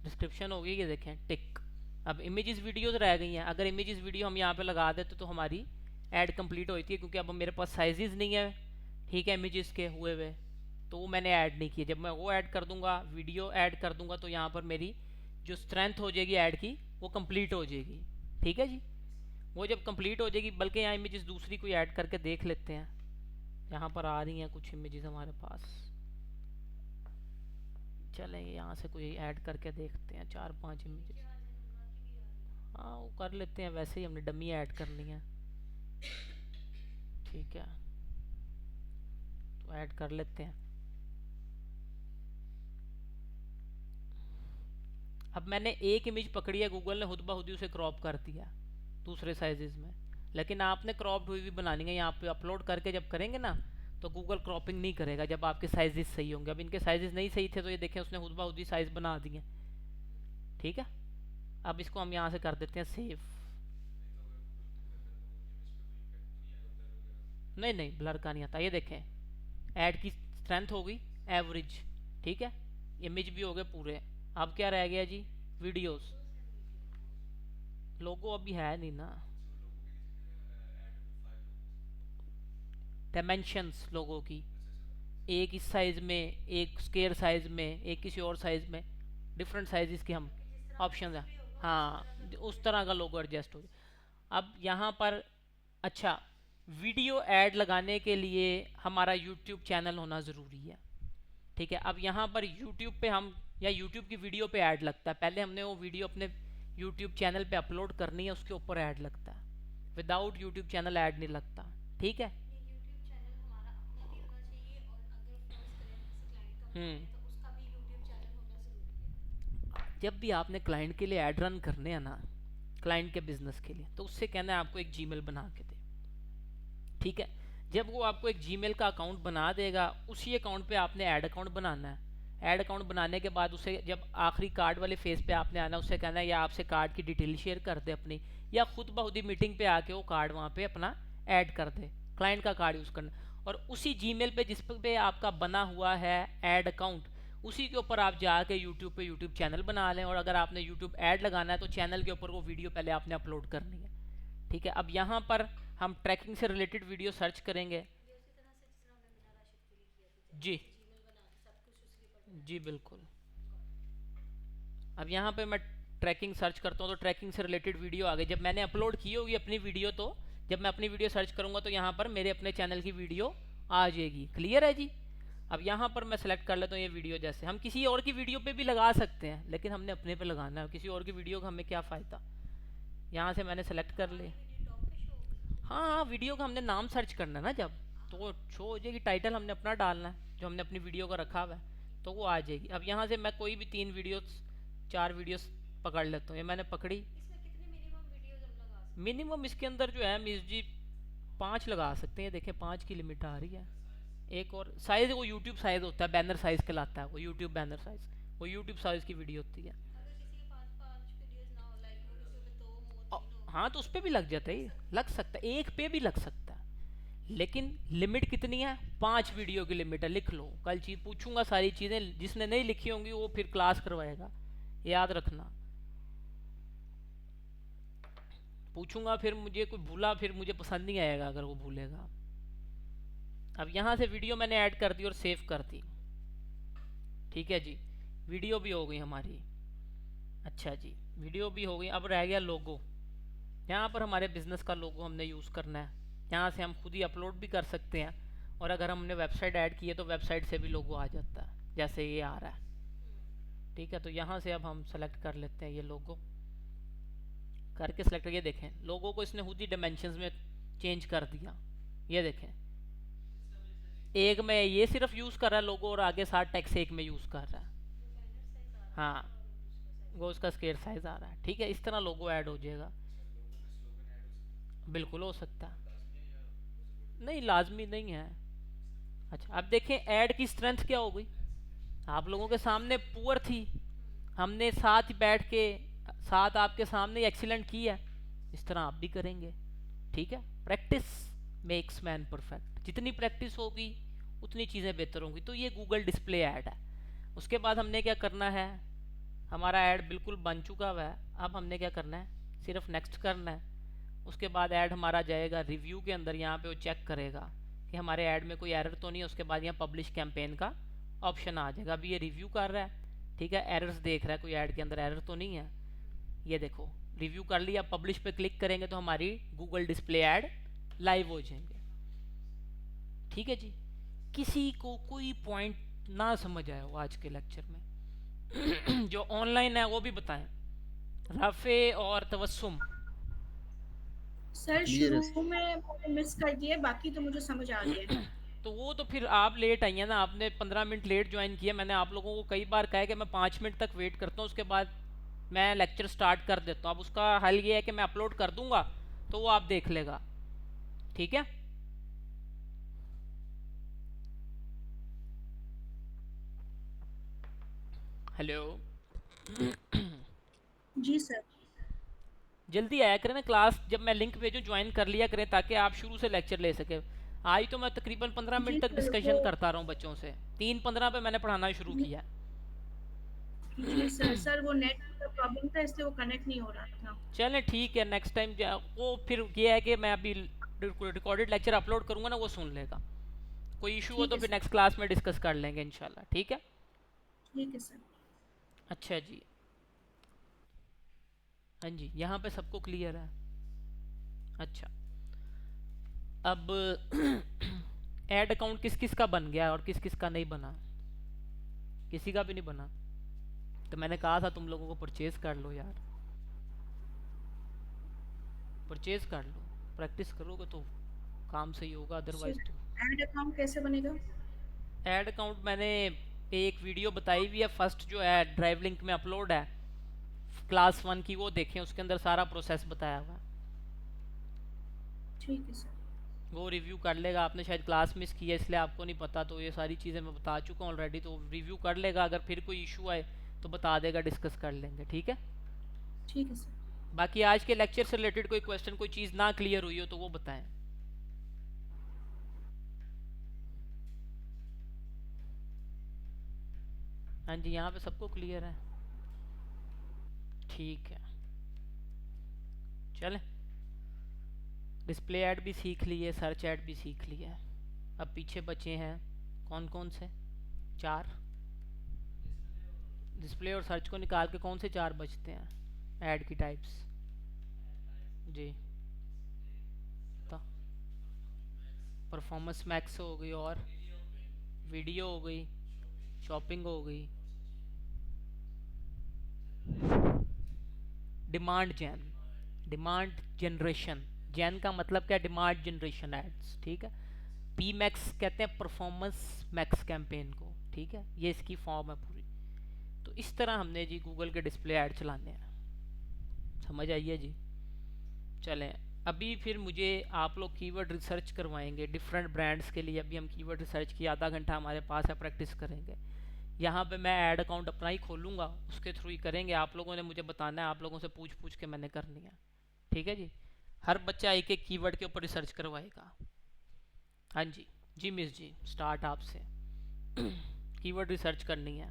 डिस्क्रिप्शन हो गई, ये देखें टिक। अब इमेजेस वीडियोस रह गई हैं। अगर इमेजेस वीडियो हम यहाँ पे लगा देते तो हमारी ऐड कंप्लीट होती है, क्योंकि अब मेरे पास साइजेस नहीं है, ठीक है, इमेजेस के हुए तो वो मैंने ऐड नहीं किए। जब मैं वो ऐड कर दूंगा, वीडियो ऐड कर दूंगा, तो यहाँ पर मेरी जो स्ट्रेंथ हो जाएगी ऐड की, वो कंप्लीट हो जाएगी। ठीक है जी, वो जब कंप्लीट हो जाएगी, बल्कि यहाँ इमेजेस दूसरी कोई ऐड करके देख लेते हैं। यहाँ पर आ रही हैं कुछ इमेजेस हमारे पास, चलें यहाँ से कोई ऐड करके देखते हैं 4-5 इमेजेस। हाँ वो कर लेते हैं, वैसे ही हमने डमी ऐड करनी है। ठीक है, तो ऐड कर लेते हैं। अब मैंने एक इमेज पकड़ी है, गूगल ने खुद ब खुद ही उसे क्रॉप कर दिया दूसरे साइजेस में, लेकिन आपने क्रॉप्ड हुई भी बनानी है। यहाँ पे अपलोड करके जब करेंगे ना, तो गूगल क्रॉपिंग नहीं करेगा जब आपके साइजेस सही होंगे। अब इनके साइजेस नहीं सही थे, तो ये देखें उसने खुद ब खुद ही साइज बना दिए। ठीक है, अब इसको हम यहाँ से कर देते हैं सेव। नहीं नहीं, ब्लर का नहीं आता। ये देखें ऐड की स्ट्रेंथ हो गई एवरेज, ठीक है, इमेज भी हो गए पूरे। अब क्या रह गया जी? वीडियोस। लोगो अभी है नहीं ना, डायमेंशंस लोगों की, एक इस साइज में, एक स्केयर साइज में, एक किसी और साइज में, डिफरेंट साइजेस के हम ऑप्शन है। हाँ, उस तरह का लोगो एडजस्ट हो जाए। अब यहाँ पर अच्छा, वीडियो ऐड लगाने के लिए हमारा यूट्यूब चैनल होना ज़रूरी है। ठीक है, अब यहाँ पर यूट्यूब पे हम, या यूट्यूब की वीडियो पे ऐड लगता है। पहले हमने वो वीडियो अपने यूट्यूब चैनल पे अपलोड करनी है, उसके ऊपर ऐड लगता है। विदाउट यूट्यूब चैनल ऐड नहीं लगता। ठीक है, जब भी आपने क्लाइंट के लिए ऐड रन करने हैं ना, क्लाइंट के बिजनेस के लिए, तो उससे कहना है आपको एक जीमेल बना के दे। ठीक है, जब वो आपको एक जीमेल का अकाउंट बना देगा, उसी अकाउंट पे आपने ऐड अकाउंट बनाना है। ऐड अकाउंट बनाने के बाद उसे जब आखिरी कार्ड वाले फेज पे आपने आना, उससे कहना है या आपसे कार्ड की डिटेल शेयर कर दे अपनी, या खुद ब खुद ही मीटिंग पे आके वो कार्ड वहाँ पे अपना ऐड कर दे, क्लाइंट का कार्ड यूज़ करना। और उसी जीमेल पे जिस पे आपका बना हुआ है ऐड अकाउंट, उसी के ऊपर आप जाके यूट्यूब पे यूट्यूब चैनल बना लें। और अगर आपने यूट्यूब ऐड लगाना है, तो चैनल के ऊपर वो वीडियो पहले आपने अपलोड करनी है। ठीक है, अब यहाँ पर हम ट्रैकिंग से रिलेटेड वीडियो सर्च करेंगे। जी जी बिल्कुल। अब यहाँ पे मैं ट्रैकिंग सर्च करता हूँ, तो ट्रैकिंग से रिलेटेड वीडियो आ गई। जब मैंने अपलोड की होगी अपनी वीडियो, तो जब मैं अपनी वीडियो सर्च करूँगा तो यहाँ पर मेरे अपने चैनल की वीडियो आ जाएगी। क्लियर है जी? अब यहाँ पर मैं सेलेक्ट कर लेता हूँ ये वीडियो। जैसे हम किसी और की वीडियो पे भी लगा सकते हैं, लेकिन हमने अपने पे लगाना है। किसी और की वीडियो का हमें क्या फ़ायदा। यहाँ से मैंने सेलेक्ट कर ली। हाँ हाँ, वीडियो का हमने नाम सर्च करना है ना, जब तो वो शो हो जाएगी। टाइटल हमने अपना डालना है जो हमने अपनी वीडियो का रखा हुआ है, तो वो आ जाएगी। अब यहाँ से मैं कोई भी 3 वीडियोस 4 वीडियोस पकड़ लेता हूँ। ये मैंने पकड़ी। मिनिमम इसके अंदर जो है मिस जी 5 लगा सकते हैं। देखें 5 की लिमिट आ रही है। एक और साइज़, वो यूट्यूब साइज़ होता है, बैनर साइज़ कहलाता है वो, यूट्यूब बैनर साइज़, वो यूट्यूब साइज़ की वीडियो होती है। हाँ तो उस पर भी लग जाता है, लग सकता है, एक पे भी लग सकता है, लेकिन लिमिट कितनी है? 5 वीडियो की लिमिट है, लिख लो। कल चीज पूछूंगा सारी चीज़ें, जिसने नहीं लिखी होंगी वो फिर क्लास करवाएगा, याद रखना। पूछूंगा फिर मुझे कोई भूला, फिर मुझे पसंद नहीं आएगा अगर वो भूलेगा। अब यहाँ से वीडियो मैंने ऐड कर दी और सेव कर दी, ठीक है जी, वीडियो भी हो गई हमारी। अच्छा जी, वीडियो भी हो गई। अब रह गया लोगो। यहाँ पर हमारे बिजनेस का लोगो हमने यूज़ करना है। यहाँ से हम खुद ही अपलोड भी कर सकते हैं, और अगर हमने वेबसाइट ऐड की है तो वेबसाइट से भी लोगो आ जाता है, जैसे ये आ रहा है, ठीक है। तो यहाँ से अब हम सेलेक्ट कर लेते हैं ये लोगो, करके सेलेक्ट, ये देखें लोगो को इसने खुद ही डायमेंशंस में चेंज कर दिया। ये देखें, एक में ये सिर्फ यूज़ कर रहा है लोगो, और आगे 7 टेक्स्ट एक में यूज़ कर रहा है। हाँ, वो उसका स्केयर साइज आ रहा है, ठीक है। इस तरह लोगो ऐड हो जाएगा, बिल्कुल हो सकता है, नहीं लाजमी नहीं है। अच्छा, अब देखें ऐड की स्ट्रेंथ क्या हो गई। आप लोगों के सामने पुअर थी, हमने साथ ही बैठ के, साथ आपके सामने एक्सीलेंट की है, इस तरह आप भी करेंगे, ठीक है। प्रैक्टिस मेक्स मैन परफेक्ट, जितनी प्रैक्टिस होगी उतनी चीज़ें बेहतर होंगी। तो ये गूगल डिस्प्ले ऐड है। उसके बाद हमने क्या करना है, हमारा ऐड बिल्कुल बन चुका हुआ है। अब हमने क्या करना है, सिर्फ नेक्स्ट करना है। उसके बाद ऐड हमारा जाएगा रिव्यू के अंदर, यहाँ पे वो चेक करेगा कि हमारे ऐड में कोई एरर तो नहीं है। उसके बाद यहाँ पब्लिश कैंपेन का ऑप्शन आ जाएगा। अभी ये रिव्यू कर रहा है, ठीक है, एरर्स देख रहा है, कोई ऐड के अंदर एरर तो नहीं है। ये देखो रिव्यू कर लिया, पब्लिश पे क्लिक करेंगे तो हमारी गूगल डिस्प्ले ऐड लाइव हो जाएंगे, ठीक है जी। किसी को कोई पॉइंट ना समझ आया हो आज के लेक्चर में जो ऑनलाइन है वो भी बताएं, रफ़े और तवस्सुम। सर शुरू में मैंने मिस कर दिए, बाकी तो मुझे समझ आ गया। तो वो तो फिर आप लेट आई हैं ना, आपने 15 मिनट लेट ज्वाइन किया। मैंने आप लोगों को कई बार कहा है कि मैं 5 मिनट तक वेट करता हूँ, उसके बाद मैं लेक्चर स्टार्ट कर देता हूँ। अब उसका हल ये है कि मैं अपलोड कर दूंगा तो वो आप देख लेगा, ठीक है। हेलो जी सर। जल्दी आया करें ना, क्लास जब मैं लिंक भेजूँ ज्वाइन कर लिया करें, ताकि आप शुरू से लेक्चर ले सके। आज तो मैं तकरीबन 15 जी मिनट तक सर डिस्कशन करता रहा हूँ बच्चों से, 3:15 पे मैंने पढ़ाना शुरू किया। जी सर। सर वो नेट का प्रॉब्लम था, इसलिए वो कनेक्ट नहीं हो रहा था। चलें ठीक है, नेक्स्ट टाइम वो फिर ये है कि मैं अभी रिकॉर्डेड लेक्चर अपलोड करूँगा ना, वो सुन लेगा। कोई इशू हो ठीक तो है फिर सर। नेक्स्ट क्लास में डिस्कस कर लेंगे इंशाल्लाह, ठीक है। ठीक है सर। अच्छा जी, हाँ जी, यहाँ पे सबको क्लियर है। अच्छा, अब ऐड अकाउंट किस किस का बन गया और किस किस का नहीं बना? किसी का भी नहीं बना। तो मैंने कहा था तुम लोगों को परचेज कर लो यार, परचेज कर लो, प्रैक्टिस करोगे तो काम सही होगा, अदरवाइज सर तो। ऐड अकाउंट कैसे बनेगा? ऐड अकाउंट मैंने एक वीडियो बताई हुई है, फर्स्ट जो है ड्राइव लिंक में अपलोड है क्लास 1 की, वो देखें, उसके अंदर सारा प्रोसेस बताया हुआ है। ठीक है सर। वो रिव्यू कर लेगा। आपने शायद क्लास मिस की है इसलिए आपको नहीं पता, तो ये सारी चीज़ें मैं बता चुका हूँ ऑलरेडी, तो रिव्यू कर लेगा। अगर फिर कोई इशू आए तो बता देगा, डिस्कस कर लेंगे, ठीक है। ठीक है सर। बाकी आज के लेक्चर से रिलेटेड कोई क्वेश्चन, कोई चीज़ ना क्लियर हुई हो तो वो बताएं। हाँ जी, यहाँ पे सबको क्लियर है, ठीक है। चलें, डिस्प्ले ऐड भी सीख लिए, सर्च ऐड भी सीख लिया। अब पीछे बचे हैं कौन कौन से? 4। डिस्प्ले और सर्च को निकाल के कौन से 4 बचते हैं ऐड की टाइप्स? जी, तो परफॉर्मेंस मैक्स हो गई, और वीडियो हो गई, शॉपिंग हो गई, demand Jain, demand generation. Jain का मतलब क्या? डिमांड जनरेशन एड्स, ठीक है। पी मैक्स कहते हैं परफॉर्मेंस मैक्स कैंपेन को, ठीक है। ये इसकी फॉर्म है पूरी। तो इस तरह हमने जी गूगल के डिस्प्ले ऐड चलाने हैं, समझ आइए जी। चलें, अभी फिर मुझे आप लोग कीवर्ड रिसर्च करवाएंगे डिफरेंट ब्रांड्स के लिए। अभी हम कीवर्ड रिसर्च की आधा घंटा हमारे पास है, प्रैक्टिस करेंगे। यहाँ पे मैं ऐड अकाउंट अपना ही खोलूँगा, उसके थ्रू ही करेंगे। आप लोगों ने मुझे बताना है, आप लोगों से पूछ पूछ के मैंने करनी है, ठीक है जी, हर बच्चा एक एक कीवर्ड के ऊपर रिसर्च करवाएगा। हाँ जी जी मिस जी, स्टार्ट आपसे। कीवर्ड रिसर्च करनी है।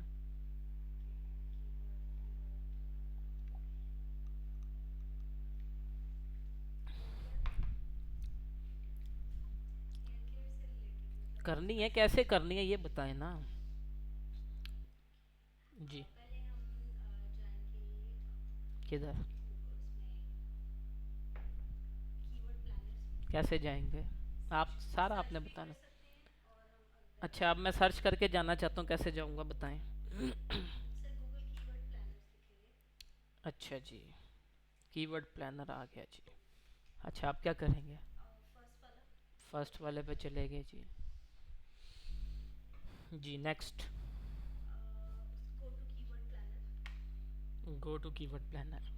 करनी है, कैसे करनी है ये बताएं ना जी। किधर, कैसे जाएंगे आप, सारा आपने बताना। अच्छा, अब मैं सर्च करके जानना चाहता हूँ, कैसे जाऊँगा बताएं। अच्छा जी, कीवर्ड प्लानर आ गया जी। अच्छा, आप क्या करेंगे? फर्स्ट वाले पे चले गए जी। जी next, go to keyword planner.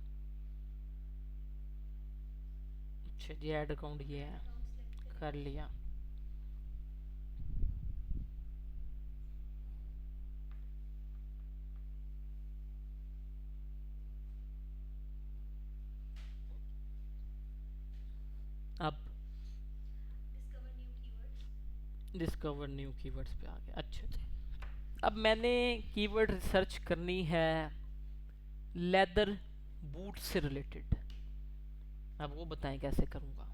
अच्छा जी, ऐड अकाउंट ये है, कर लिया। अब डिस्कवर न्यू कीवर्ड्स पे आ गया। अच्छा जी, अब मैंने कीवर्ड रिसर्च करनी है लेदर बूट से रिलेटेड। अब वो बताएं कैसे करूँगा।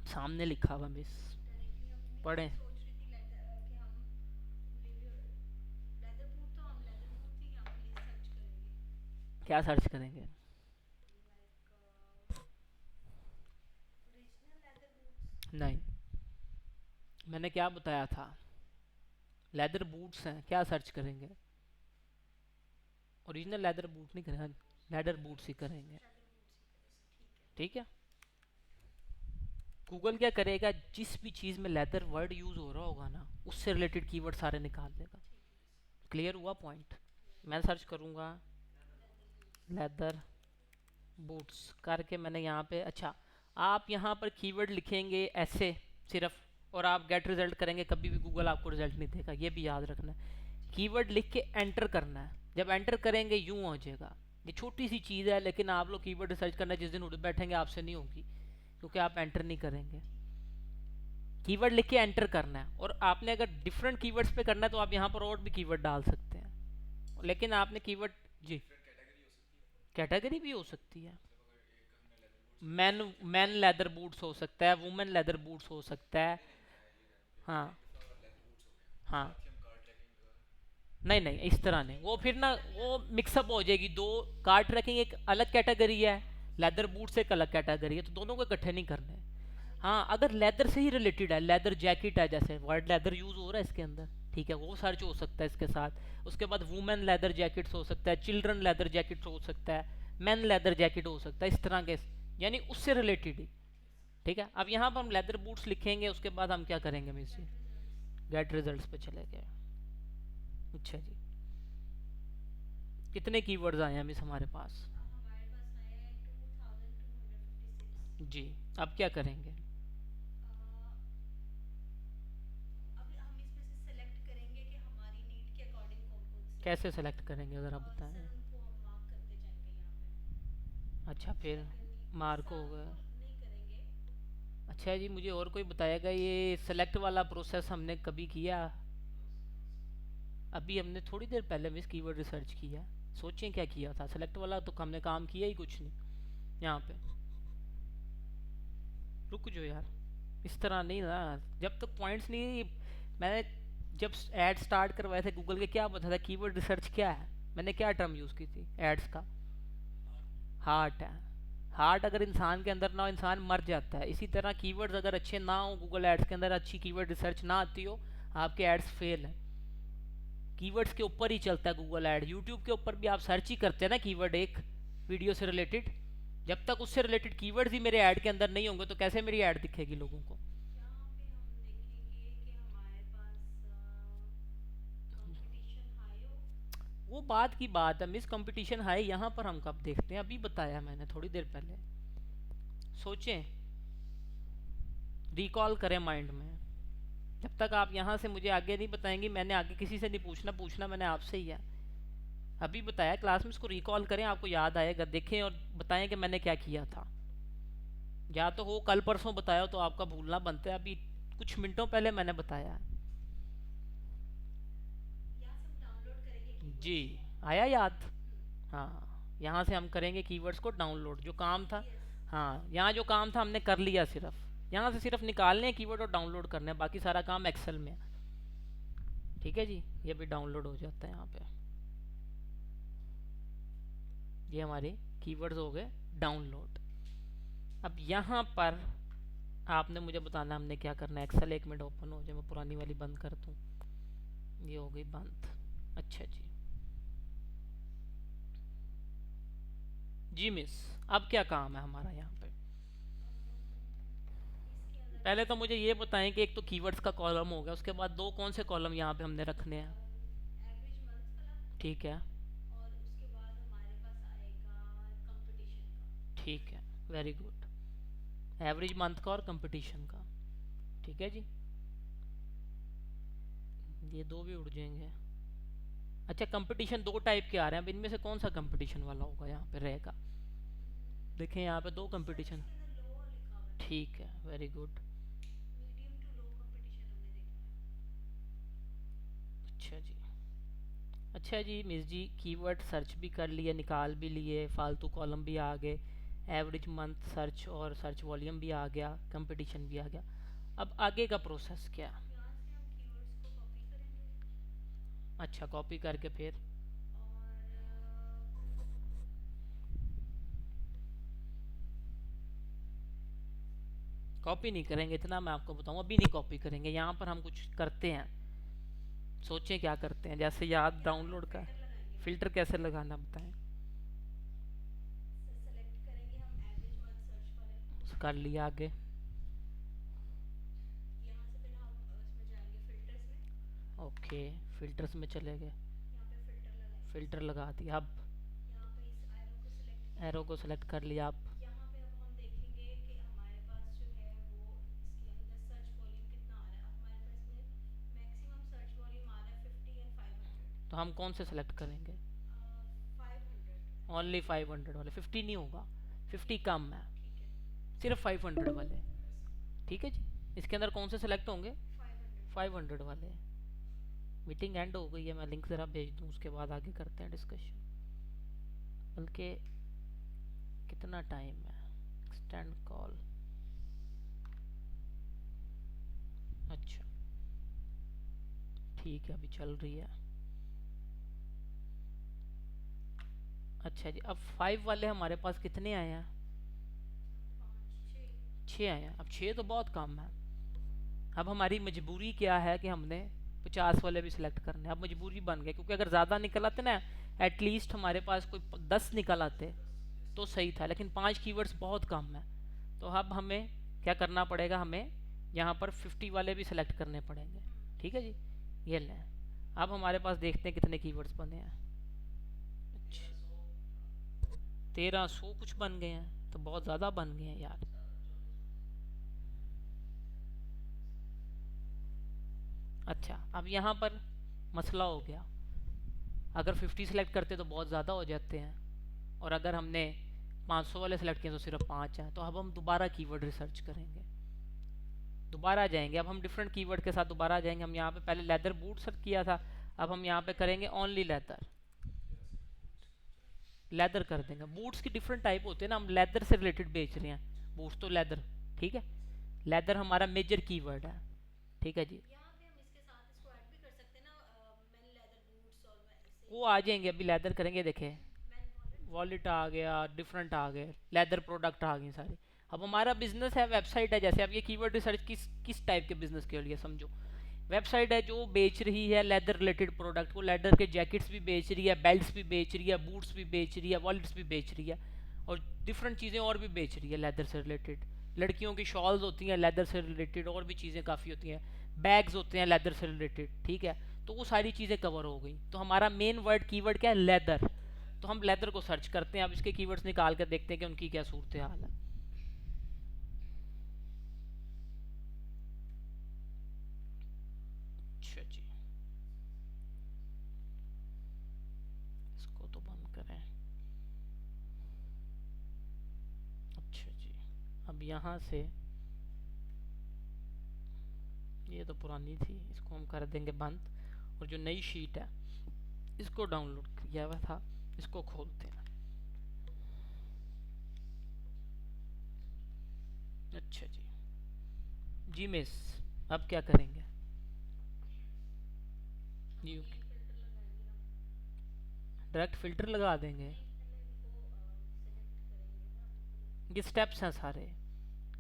सामने लिखा हुआ मिस, पढ़ें। क्या सर्च करेंगे? नहीं, मैंने क्या बताया था, लेदर बूट्स हैं, क्या सर्च करेंगे? ओरिजिनल लेदर बूट नहीं करेंगे, लेदर बूट्स ही करेंगे। ठीक है, गूगल क्या करेगा, जिस भी चीज़ में लेदर वर्ड यूज़ हो रहा होगा ना, उससे रिलेटेड कीवर्ड सारे निकाल देगा। क्लियर हुआ पॉइंट? मैं सर्च करूँगा लेदर बूट्स करके, मैंने यहाँ पे, अच्छा आप यहाँ पर कीवर्ड लिखेंगे ऐसे सिर्फ, और आप गेट रिजल्ट करेंगे, कभी भी गूगल आपको रिजल्ट नहीं देगा, ये भी याद रखना है। कीवर्ड लिख के एंटर करना है, जब एंटर करेंगे यूँ हो जाएगा। ये छोटी सी चीज़ है, लेकिन आप लोग कीवर्ड रिसर्च करना जिस दिन उठ बैठेंगे आपसे नहीं होगी, क्योंकि आप एंटर नहीं करेंगे। कीवर्ड लिख के एंटर करना है, और आपने अगर डिफरेंट कीवर्ड्स पे करना है तो आप यहाँ पर और भी कीवर्ड डाल सकते हैं, लेकिन आपने कीवर्ड, जी कैटेगरी भी हो सकती है। मैन मैन लेदर बूट्स हो सकता है, वुमेन लेदर बूट्स हो सकता है। हाँ हाँ, नहीं नहीं इस तरह नहीं, वो फिर ना वो मिक्सअप हो जाएगी। दो कार ट्रैकिंग एक अलग कैटेगरी है, लेदर बूट्स एक अलग कैटेगरी है, तो दोनों को इकट्ठे नहीं करने। हाँ, अगर लेदर से ही रिलेटेड है, लेदर जैकेट है, जैसे वर्ड लेदर यूज हो रहा है इसके अंदर, ठीक है, वो सर्च हो सकता है इसके साथ। उसके बाद वुमेन लेदर जैकेट्स हो सकता है, चिल्ड्रन लेदर जैकेट्स हो सकता है, मैन लेदर जैकेट हो सकता है, इस तरह के, यानी उससे रिलेटेड ही। ठीक है, अब यहाँ पर हम लेदर बूट्स लिखेंगे, उसके बाद हम क्या करेंगे मिस जी, गेट रिजल्ट्स पे चले गए। अच्छा जी, कितने कीवर्ड्स आए हैं मिस हमारे पास? जी, अब क्या करेंगे? कैसे सेलेक्ट करेंगे ज़रा बताएं। अच्छा, फिर मार्क होगा। अच्छा जी, मुझे और कोई बताएगा, ये सेलेक्ट वाला प्रोसेस हमने कभी किया? अभी हमने थोड़ी देर पहले मिस कीवर्ड रिसर्च किया, सोचें क्या किया था। सेलेक्ट वाला तो हमने काम किया ही कुछ नहीं यहाँ पे। रुक जो यार, इस तरह नहीं ना, जब तक पॉइंट्स नहीं। मैंने जब एड स्टार्ट करवाए थे गूगल के, क्या बताया था कीवर्ड रिसर्च क्या है, मैंने क्या टर्म यूज़ की थी एड्स का? हार्ट है। हार्ट अगर इंसान के अंदर ना हो, इंसान मर जाता है। इसी तरह कीवर्ड्स अगर अच्छे ना हो गूगल एड्स के अंदर, अच्छी कीवर्ड रिसर्च ना आती हो, आपके एड्स फेल हैं। कीवर्ड्स के ऊपर ही चलता है गूगल ऐड। यूट्यूब के ऊपर भी आप सर्च ही करते हैं ना कीवर्ड एक वीडियो से रिलेटेड, जब तक उससे रिलेटेड कीवर्ड्स ही मेरे ऐड के अंदर नहीं होंगे तो कैसे मेरी ऐड दिखेगी लोगों को? वो बात की बात है मिस, कंपटीशन हाई यहाँ पर हम कब देखते हैं? अभी बताया मैंने थोड़ी देर पहले। सोचें, रिकॉल करें माइंड में, जब तक आप यहाँ से मुझे आगे नहीं बताएंगी, मैंने आगे किसी से नहीं पूछना, पूछना मैंने आपसे ही है। अभी बताया क्लास में, इसको रिकॉल करें, आपको याद आएगा, देखें और बताएं कि मैंने क्या किया था। या तो हो कल परसों बताया तो आपका भूलना बनता है, अभी कुछ मिनटों पहले मैंने बताया है। जी, आया याद? हाँ, यहाँ से हम करेंगे कीवर्ड्स को डाउनलोड, जो काम था। हाँ, यहाँ जो काम था हमने कर लिया, सिर्फ यहाँ से सिर्फ निकालने हैं कीवर्ड और डाउनलोड करने हैं, बाकी सारा काम एक्सेल में है। ठीक है जी, ये भी डाउनलोड हो जाता है यहाँ पे। ये हमारे कीवर्ड्स हो गए डाउनलोड। अब यहाँ पर आपने मुझे बताना हमने क्या करना है। एक्सेल 1 मिनट ओपन हो जाए, मैं पुरानी वाली बंद कर दूँ। ये हो गई बंद। अच्छा जी, जी मिस, अब क्या काम है हमारा यहाँ पे? पहले तो मुझे ये बताएं कि एक तो कीवर्ड्स का कॉलम हो गया, उसके बाद दो कौन से कॉलम यहाँ पे हमने रखने हैं? ठीक है, ठीक है, वेरी गुड। एवरेज मंथ का और कंपटीशन का, ठीक है जी, ये दो भी उड़ जाएंगे। अच्छा, कंपटीशन दो टाइप के आ रहे हैं, अब इनमें से कौन सा कंपटीशन वाला होगा यहाँ पे रहेगा? देखें यहाँ पे दो कंपटीशन, ठीक है, वेरी गुड। अच्छा जी, अच्छा जी मिस जी, कीवर्ड सर्च भी कर लिए, निकाल भी लिए, फालतू कॉलम भी आ गए, एवरेज मंथ सर्च और सर्च वॉल्यूम भी आ गया, कंपटीशन भी आ गया। अब आगे का प्रोसेस क्या? अच्छा, कॉपी करके फिर कॉपी नहीं करेंगे, इतना मैं आपको बताऊँ, अभी नहीं कॉपी करेंगे। यहाँ पर हम कुछ करते हैं, सोचें क्या करते हैं। जैसे याद डाउनलोड का फिल्टर कैसे लगाना बताएं। कर लिया आगे, ओके, फिल्टर्स में चले गए, फिल्टर लगा दिया। अब एरो को सिलेक्ट कर लिया। अब तो हम कौन से सिलेक्ट करेंगे? ओनली 500 वाले, 50 नहीं होगा, 50 कम है, सिर्फ 500 वाले। ठीक है जी, इसके अंदर कौन से सिलेक्ट होंगे? 500 वाले। मीटिंग एंड हो गई है, मैं लिंक ज़रा भेज दूँ, उसके बाद आगे करते हैं डिस्कशन। बल्कि कितना टाइम है? एक्सटेंड कॉल, अच्छा ठीक है, अभी चल रही है। अच्छा जी, अब 5 वाले हमारे पास कितने आए हैं? 6 आए हैं। अब 6 तो बहुत कम है। अब हमारी मजबूरी क्या है कि हमने 50 वाले भी सिलेक्ट करने हैं। अब मजबूरी बन गया, क्योंकि अगर ज़्यादा निकल आते ना, एटलीस्ट हमारे पास कोई 10 निकल आते तो सही था, लेकिन 5 कीवर्ड्स बहुत कम है। तो अब हमें क्या करना पड़ेगा, हमें यहाँ पर 50 वाले भी सिलेक्ट करने पड़ेंगे। ठीक है जी, ये लें। अब हमारे पास देखते हैं कितने कीवर्ड्स बने हैं। 1300 कुछ बन गए हैं, तो बहुत ज़्यादा बन गए हैं यार। अच्छा, अब यहाँ पर मसला हो गया, अगर 50 सेलेक्ट करते तो बहुत ज़्यादा हो जाते हैं, और अगर हमने 500 वाले सेलेक्ट किए तो सिर्फ 5 हैं। तो अब हम दोबारा कीवर्ड रिसर्च करेंगे, दोबारा जाएंगे। अब हम डिफरेंट कीवर्ड के साथ दोबारा जाएंगे। हम यहाँ पे पहले लेदर बूट सर्च किया था, अब हम यहाँ पे करेंगे ओनली लेदर, लेदर कर देंगे। बूट्स की डिफरेंट टाइप होते हैं ना, हम लेदर से रिलेटेड बेच रहे हैं, बूट्स तो लेदर, ठीक है, लेदर हमारा मेजर कीवर्ड है। ठीक है जी, वो आ जाएंगे, अभी लेदर करेंगे। देखें, वॉलेट आ गया, डिफरेंट आ गए, लेदर प्रोडक्ट आ गए सारे। अब हमारा बिजनेस है, वेबसाइट है। जैसे अब ये कीवर्ड रिसर्च किस टाइप के बिजनेस के लिए समझो, वेबसाइट है जो बेच रही है लेदर रिलेटेड प्रोडक्ट, वो लेदर के जैकेट्स भी बेच रही है, बेल्ट्स भी बेच रही है, बूट्स भी बेच रही है, वॉलेट्स भी बेच रही है, और डिफरेंट चीज़ें और भी बेच रही है लेदर से रिलेटेड। लड़कियों की शॉल्स होती हैं लेदर से रिलेटेड, और भी चीज़ें काफ़ी होती हैं, बैग्स होते हैं लेदर से रिलेटेड। ठीक है, तो वो सारी चीज़ें कवर हो गई। तो हमारा मेन वर्ड कीवर्ड क्या है? लेदर। तो हम लेदर को सर्च करते हैं। अब इसके कीवर्ड्स निकाल कर देखते हैं कि उनकी क्या सूरत हाल है। यहाँ से ये तो पुरानी थी, इसको हम कर देंगे बंद, और जो नई शीट है इसको डाउनलोड किया हुआ था इसको खोलते हैं। अच्छा जी, जी मिस, अब क्या करेंगे? न्यू डायरेक्ट फिल्टर लगा देंगे? ये स्टेप्स हैं सारे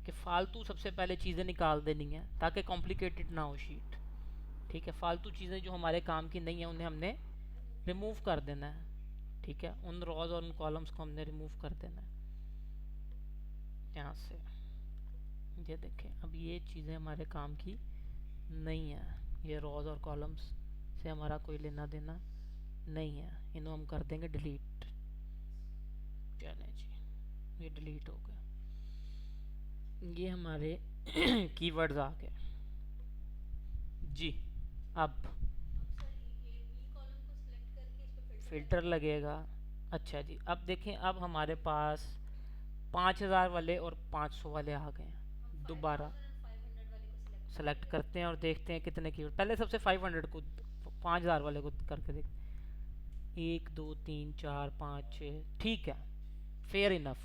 कि फालतू सबसे पहले चीज़ें निकाल देनी है ताकि कॉम्प्लिकेटेड ना हो शीट। ठीक है, फालतू चीज़ें जो हमारे काम की नहीं है उन्हें हमने रिमूव कर देना है। ठीक है, उन रॉज और उन कॉलम्स को हमने रिमूव कर देना है यहाँ से। ये देखें, अब ये चीज़ें हमारे काम की नहीं है, ये रॉज और कॉलम्स से हमारा कोई लेना देना नहीं है, इन्हें हम कर देंगे डिलीट। चलें जी, ये डिलीट हो गया। ये हमारे कीवर्ड्स आ गए जी। अब फिल्टर लगेगा। अच्छा जी, अब देखें, अब हमारे पास 5000 वाले और 500 वाले आ गए हैं। दोबारा सेलेक्ट करते हैं और देखते हैं कितने कीवर्ड। पहले सबसे 500 को, 5000 वाले को करके देखते हैं। 1 2 3 4 5 6, ठीक है, फेयर इनफ।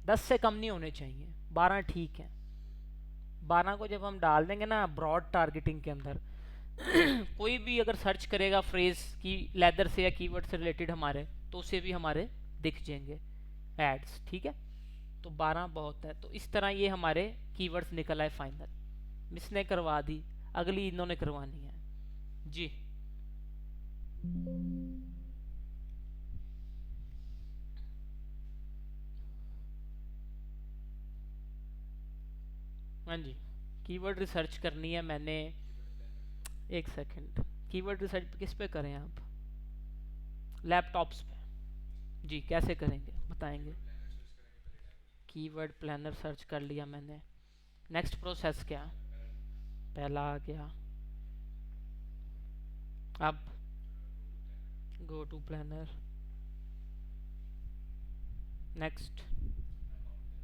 10 से कम नहीं होने चाहिए, 12 ठीक है। 12 को जब हम डाल देंगे ना ब्रॉड टारगेटिंग के अंदर कोई भी अगर सर्च करेगा फ्रेज की लेदर से या कीवर्ड से रिलेटेड हमारे, तो उसे भी हमारे दिख जाएंगे एड्स। ठीक है, तो 12 बहुत है। तो इस तरह ये हमारे कीवर्ड्स निकल आए फाइनल। मिस ने करवा दी, अगली इन्होंने करवानी है जी। हाँ जी, कीवर्ड रिसर्च करनी है मैंने। एक सेकंड, कीवर्ड रिसर्च किस पे करें आप? लैपटॉप्स पे जी, कैसे करेंगे बताएंगे? कीवर्ड प्लानर सर्च कर लिया मैंने। नेक्स्ट प्रोसेस क्या? पहला आ गया। अब go to planner, next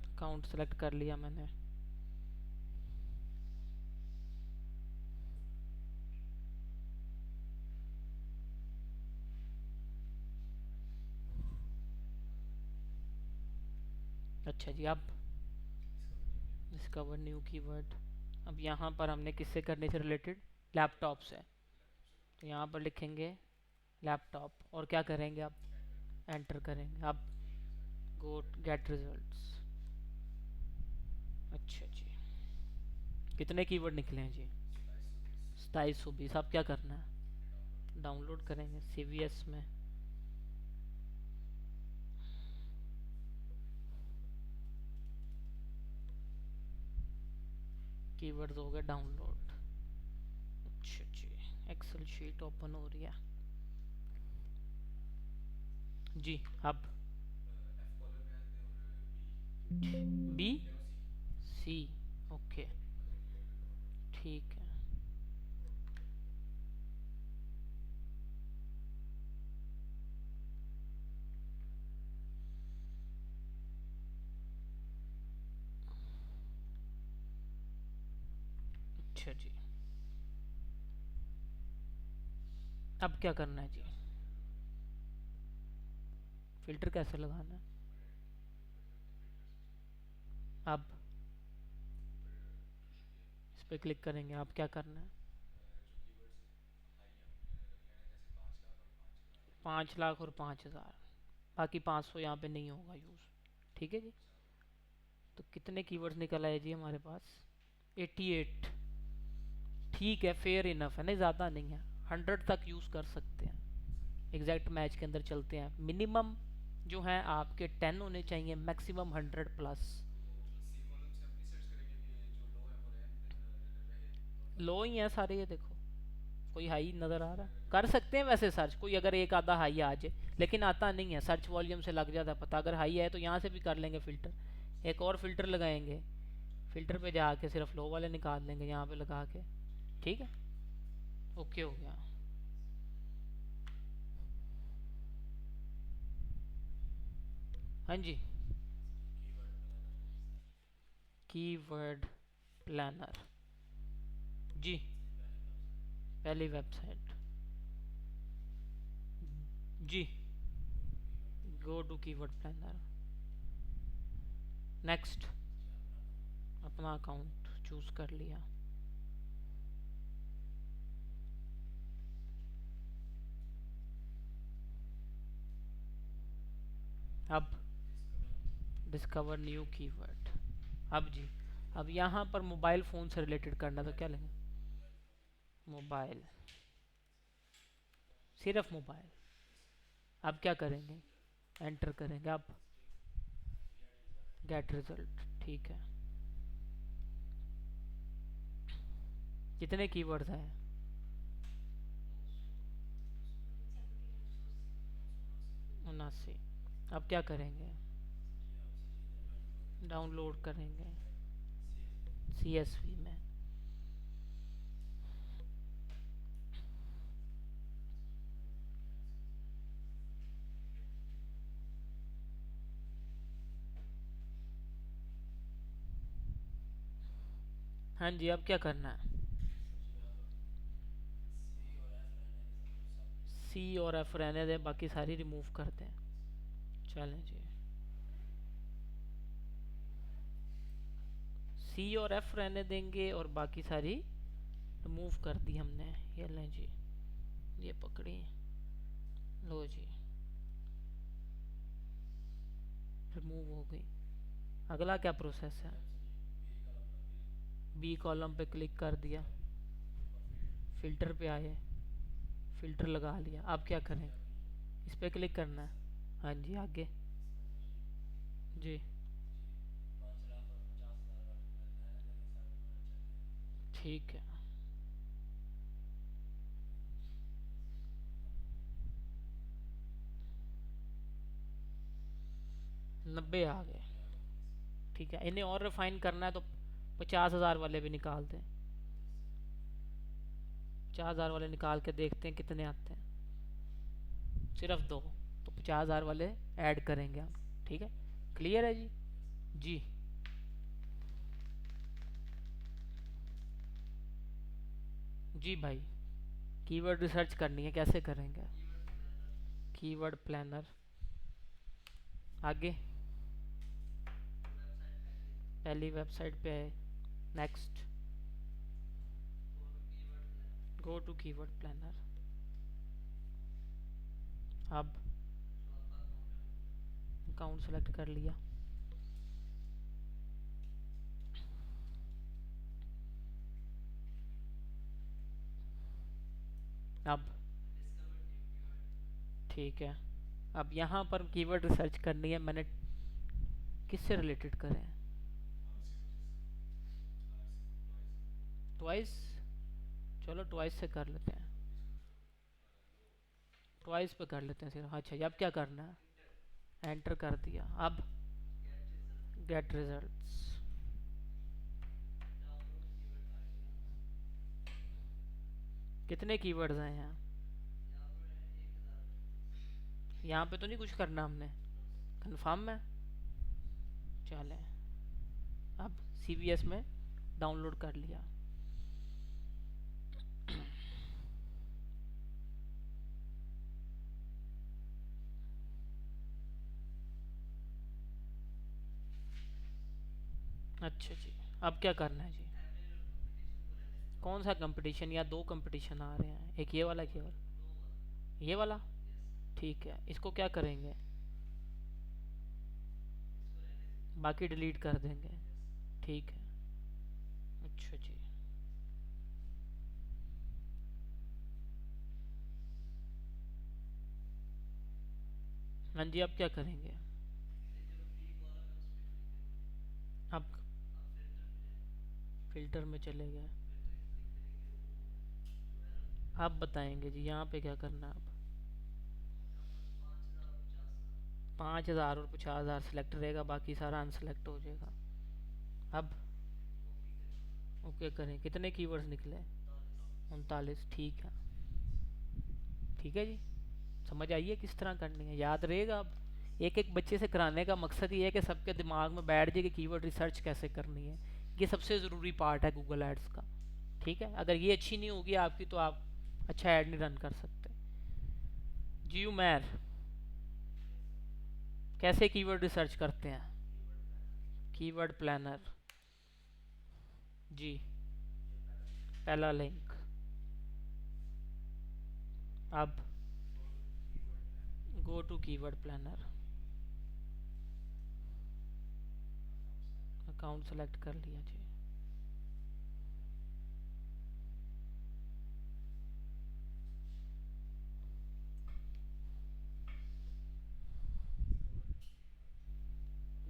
account select कर लिया मैंने। अच्छा जी, अब डिस्कवर न्यू कीवर्ड। अब यहाँ पर हमने किससे करने से रिलेटेड? लैपटॉप से। तो यहाँ पर लिखेंगे लैपटॉप और क्या करेंगे? अब एंटर करेंगे। अब गो गेट रिजल्ट्स। अच्छा जी, कितने कीवर्ड निकले हैं जी? 2720। अब क्या करना है? डाउनलोड करेंगे CVS में। कीवर्ड्स हो गए डाउनलोड। अच्छा जी, एक्सेल शीट ओपन हो रही है जी। अब BC, ओके, ठीक है। अच्छा जी, अब क्या करना है जी? फिल्टर कैसे लगाना है? अब इस पर क्लिक करेंगे। अब क्या करना है? 5 लाख और 5000, बाकी 500 यहाँ पे नहीं होगा यूज़। ठीक है जी, तो कितने कीवर्ड्स निकल आए जी हमारे पास? 88। ठीक है, फेयर इनफ है, नहीं ज़्यादा नहीं है। 100 तक यूज़ कर सकते हैं। एग्जैक्ट मैच के अंदर चलते हैं। मिनिमम जो है आपके 10 होने चाहिए, मैक्सिमम 100 प्लस। लो ही हैं सारे, ये देखो, कोई हाई नज़र आ रहा है? कर सकते हैं वैसे सर्च, कोई अगर एक आधा हाई आ जाए, लेकिन आता नहीं है। सर्च वॉल्यूम से लग जाता है पता। अगर हाई है तो यहाँ से भी कर लेंगे फ़िल्टर, एक और फ़िल्टर लगाएंगे। फ़िल्टर पे जाके सिर्फ लो वाले निकाल लेंगे यहाँ पे लगा के। ठीक है, ओके हो गया। हाँ जी, कीवर्ड प्लानर। जी, पहली वेबसाइट। जी, go to keyword planner. Next, अपना अकाउंट चूज कर लिया। अब डिस्कवर न्यू कीवर्ड। अब जी, अब यहाँ पर मोबाइल फ़ोन से रिलेटेड करना, तो क्या लेंगे? मोबाइल, सिर्फ मोबाइल। अब क्या करेंगे? एंटर करेंगे। अब गेट रिजल्ट, ठीक है। कितने कीवर्ड्स हैं? 79। अब क्या करेंगे? डाउनलोड करेंगे CSV में। हाँ जी, अब क्या करना है? C और F रहने दें, बाकी सारी रिमूव कर दें। चलें जी, C और F रहने देंगे और बाकी सारी रिमूव कर दी हमने। ये लें जी, ये पकड़ी, लो जी, रिमूव हो गई। अगला क्या प्रोसेस है? बी कॉलम पे क्लिक कर दिया, फिल्टर पे आए, फिल्टर लगा लिया। अब क्या करें? इस पे क्लिक करना है। हाँ जी, आगे जी, ठीक है। 90 आ गए, ठीक है। इन्हें और रिफाइन करना है तो 50,000 वाले भी निकाल दें। 50,000 वाले निकाल के देखते हैं कितने आते हैं। सिर्फ 2, तो 50,000 वाले ऐड करेंगे हम, ठीक है। क्लियर है जी? जी, जी भाई, कीवर्ड रिसर्च करनी है, कैसे करेंगे? कीवर्ड प्लानर, आगे पहली वेबसाइट पे है। Next, go to keyword planner. अब अकाउंट सेलेक्ट कर लिया। अब ठीक है, अब यहाँ पर कीवर्ड रिसर्च करनी है। मैंने किससे रिलेटेड करें? ट्वाइस, चलो ट्वाइस से कर लेते हैं। ट्वाइस पे कर लेते हैं सिर्फ। अच्छा, अब क्या करना है? एंटर कर दिया। अब गेट रिजल्ट्स, कितने कीवर्ड्स हैं यहाँ? यहाँ पे तो नहीं कुछ करना हमने, कंफर्म है। चले, अब CVS में डाउनलोड कर लिया। अच्छा जी, अब क्या करना है जी? कौन सा कंपटीशन? या दो कंपटीशन आ रहे हैं, एक ये वाला, एक ये वाला। ये वाला, ठीक है। इसको क्या करेंगे? बाकी डिलीट कर देंगे, ठीक है। अच्छा जी, हाँ जी, अब क्या करेंगे? अब फिल्टर में चले गए। आप बताएंगे जी, यहाँ पे क्या करना है? अब 5,000 और 50,000 सेलेक्ट रहेगा, बाकी सारा अनसेलेक्ट हो जाएगा। अब ओके करें। कितने कीवर्ड्स निकले? 39, ठीक है। ठीक है जी, समझ आइए किस तरह करनी है, याद रहेगा अब। एक एक बच्चे से कराने का मकसद ये है कि सबके दिमाग में बैठ जाए कि कीवर्ड रिसर्च कैसे करनी है। ये सबसे ज़रूरी पार्ट है गूगल एड्स का। ठीक है, अगर ये अच्छी नहीं होगी आपकी तो आप अच्छा ऐड नहीं रन कर सकते। जी उमैर, कैसे कीवर्ड रिसर्च करते हैं? Keyword planner. जी, पहला लिंक। अब go to keyword planner, account select कर लिया जी।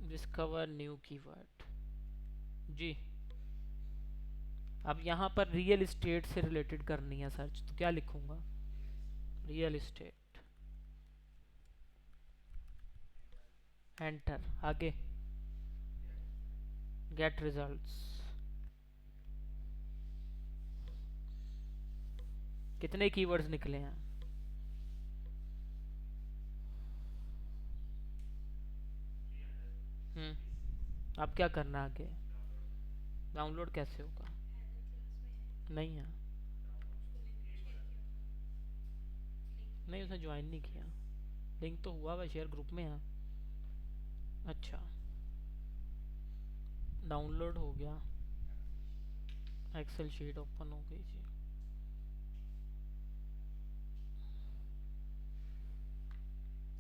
Discover new keyword. जी, अब यहाँ पर रियल इस्टेट से रिलेटेड करनी है सर्च, तो क्या लिखूँगा? Real estate, enter. आगे गेट रिजल्ट्स। कितने कीवर्ड्स निकले हैं? अब क्या करना है आगे? डाउनलोड कैसे होगा? नहीं है, नहीं उसने ज्वाइन नहीं किया। लिंक तो हुआ, वह शेयर ग्रुप में है। अच्छा, डाउनलोड हो गया, एक्सेल शीट ओपन हो गई जी।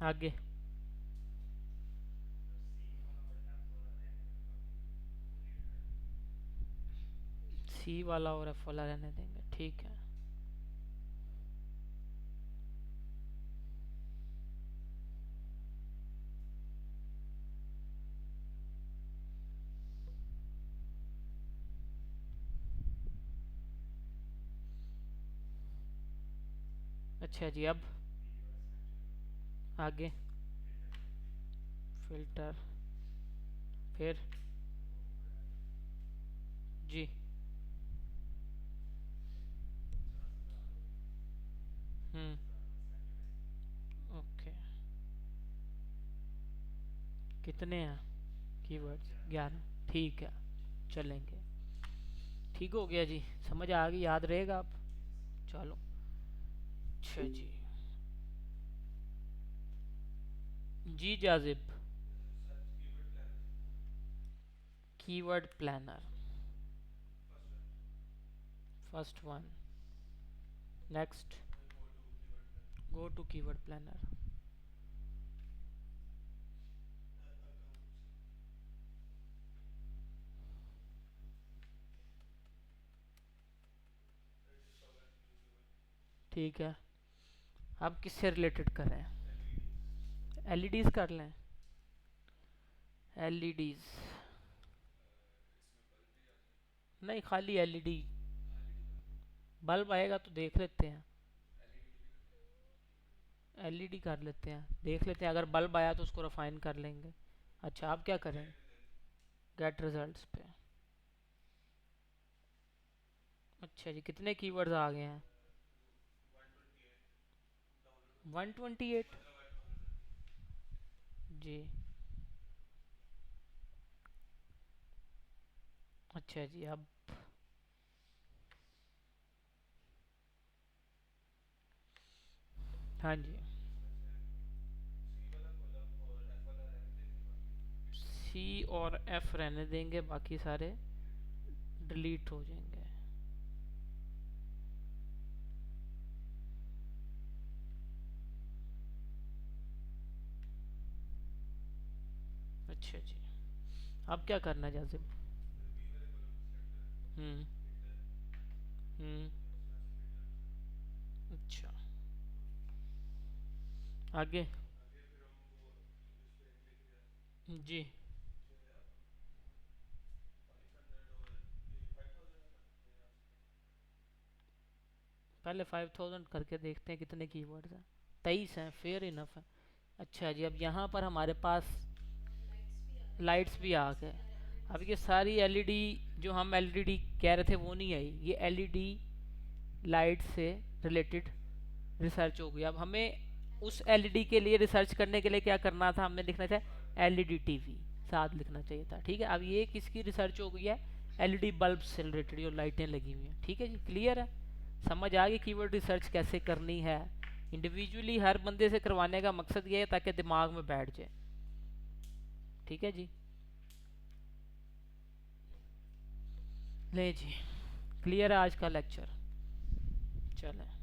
आगे सी वाला और एफ वाला रहने देंगे, ठीक है। अच्छा जी, अब आगे फिल्टर, फिर जी ओके। कितने हैं कीवर्ड्स? 11, ठीक है, चलेंगे। ठीक हो गया जी, समझ आ गई, याद रहेगा आप? चलो, अच्छा जी। जी जाजिब, keyword planner, first one, next go to keyword planner. ठीक है, अब किससे रिलेटेड करें? एलईडीज कर लें। एलईडीज नहीं, खाली एलईडी। बल्ब आएगा तो देख लेते हैं, एलईडी कर लेते हैं, देख लेते हैं, अगर बल्ब आया तो उसको रिफाइन कर लेंगे। अच्छा, आप क्या करें? गेट रिजल्ट्स पे। अच्छा जी, कितने कीवर्ड्स आ गए हैं? 128 जी। अच्छा जी, अब हाँ जी, सी और एफ रहने देंगे, बाकी सारे डिलीट हो जाएंगे। अच्छा जी, अब क्या करना है जाजिब? हम्म हम्म अच्छा, आगे जी। पहले 5000 करके देखते हैं कितने कीवर्ड्स हैं। 23 हैं, फेयर इनफ है। अच्छा जी, अब यहाँ पर हमारे पास लाइट्स भी आ गए। अब ये सारी एलईडी, जो हम एलईडी कह रहे थे वो नहीं आई, ये एलईडी लाइट से रिलेटेड रिसर्च हो गई। अब हमें उस एलईडी के लिए रिसर्च करने के लिए क्या करना था, हमें लिखना था एलईडी टीवी, साथ लिखना चाहिए था। ठीक है, अब ये किसकी रिसर्च हो गई है, एलईडी बल्ब से रिलेटेड जो लाइटें लगी हुई हैं। ठीक है जी, क्लियर है, समझ आ गई कीवर्ड रिसर्च कैसे करनी है। इंडिविजुअली हर बंदे से करवाने का मकसद ये है ताकि दिमाग में बैठ जाए। ठीक है जी, ले जी, क्लियर है आज का लेक्चर। चलें।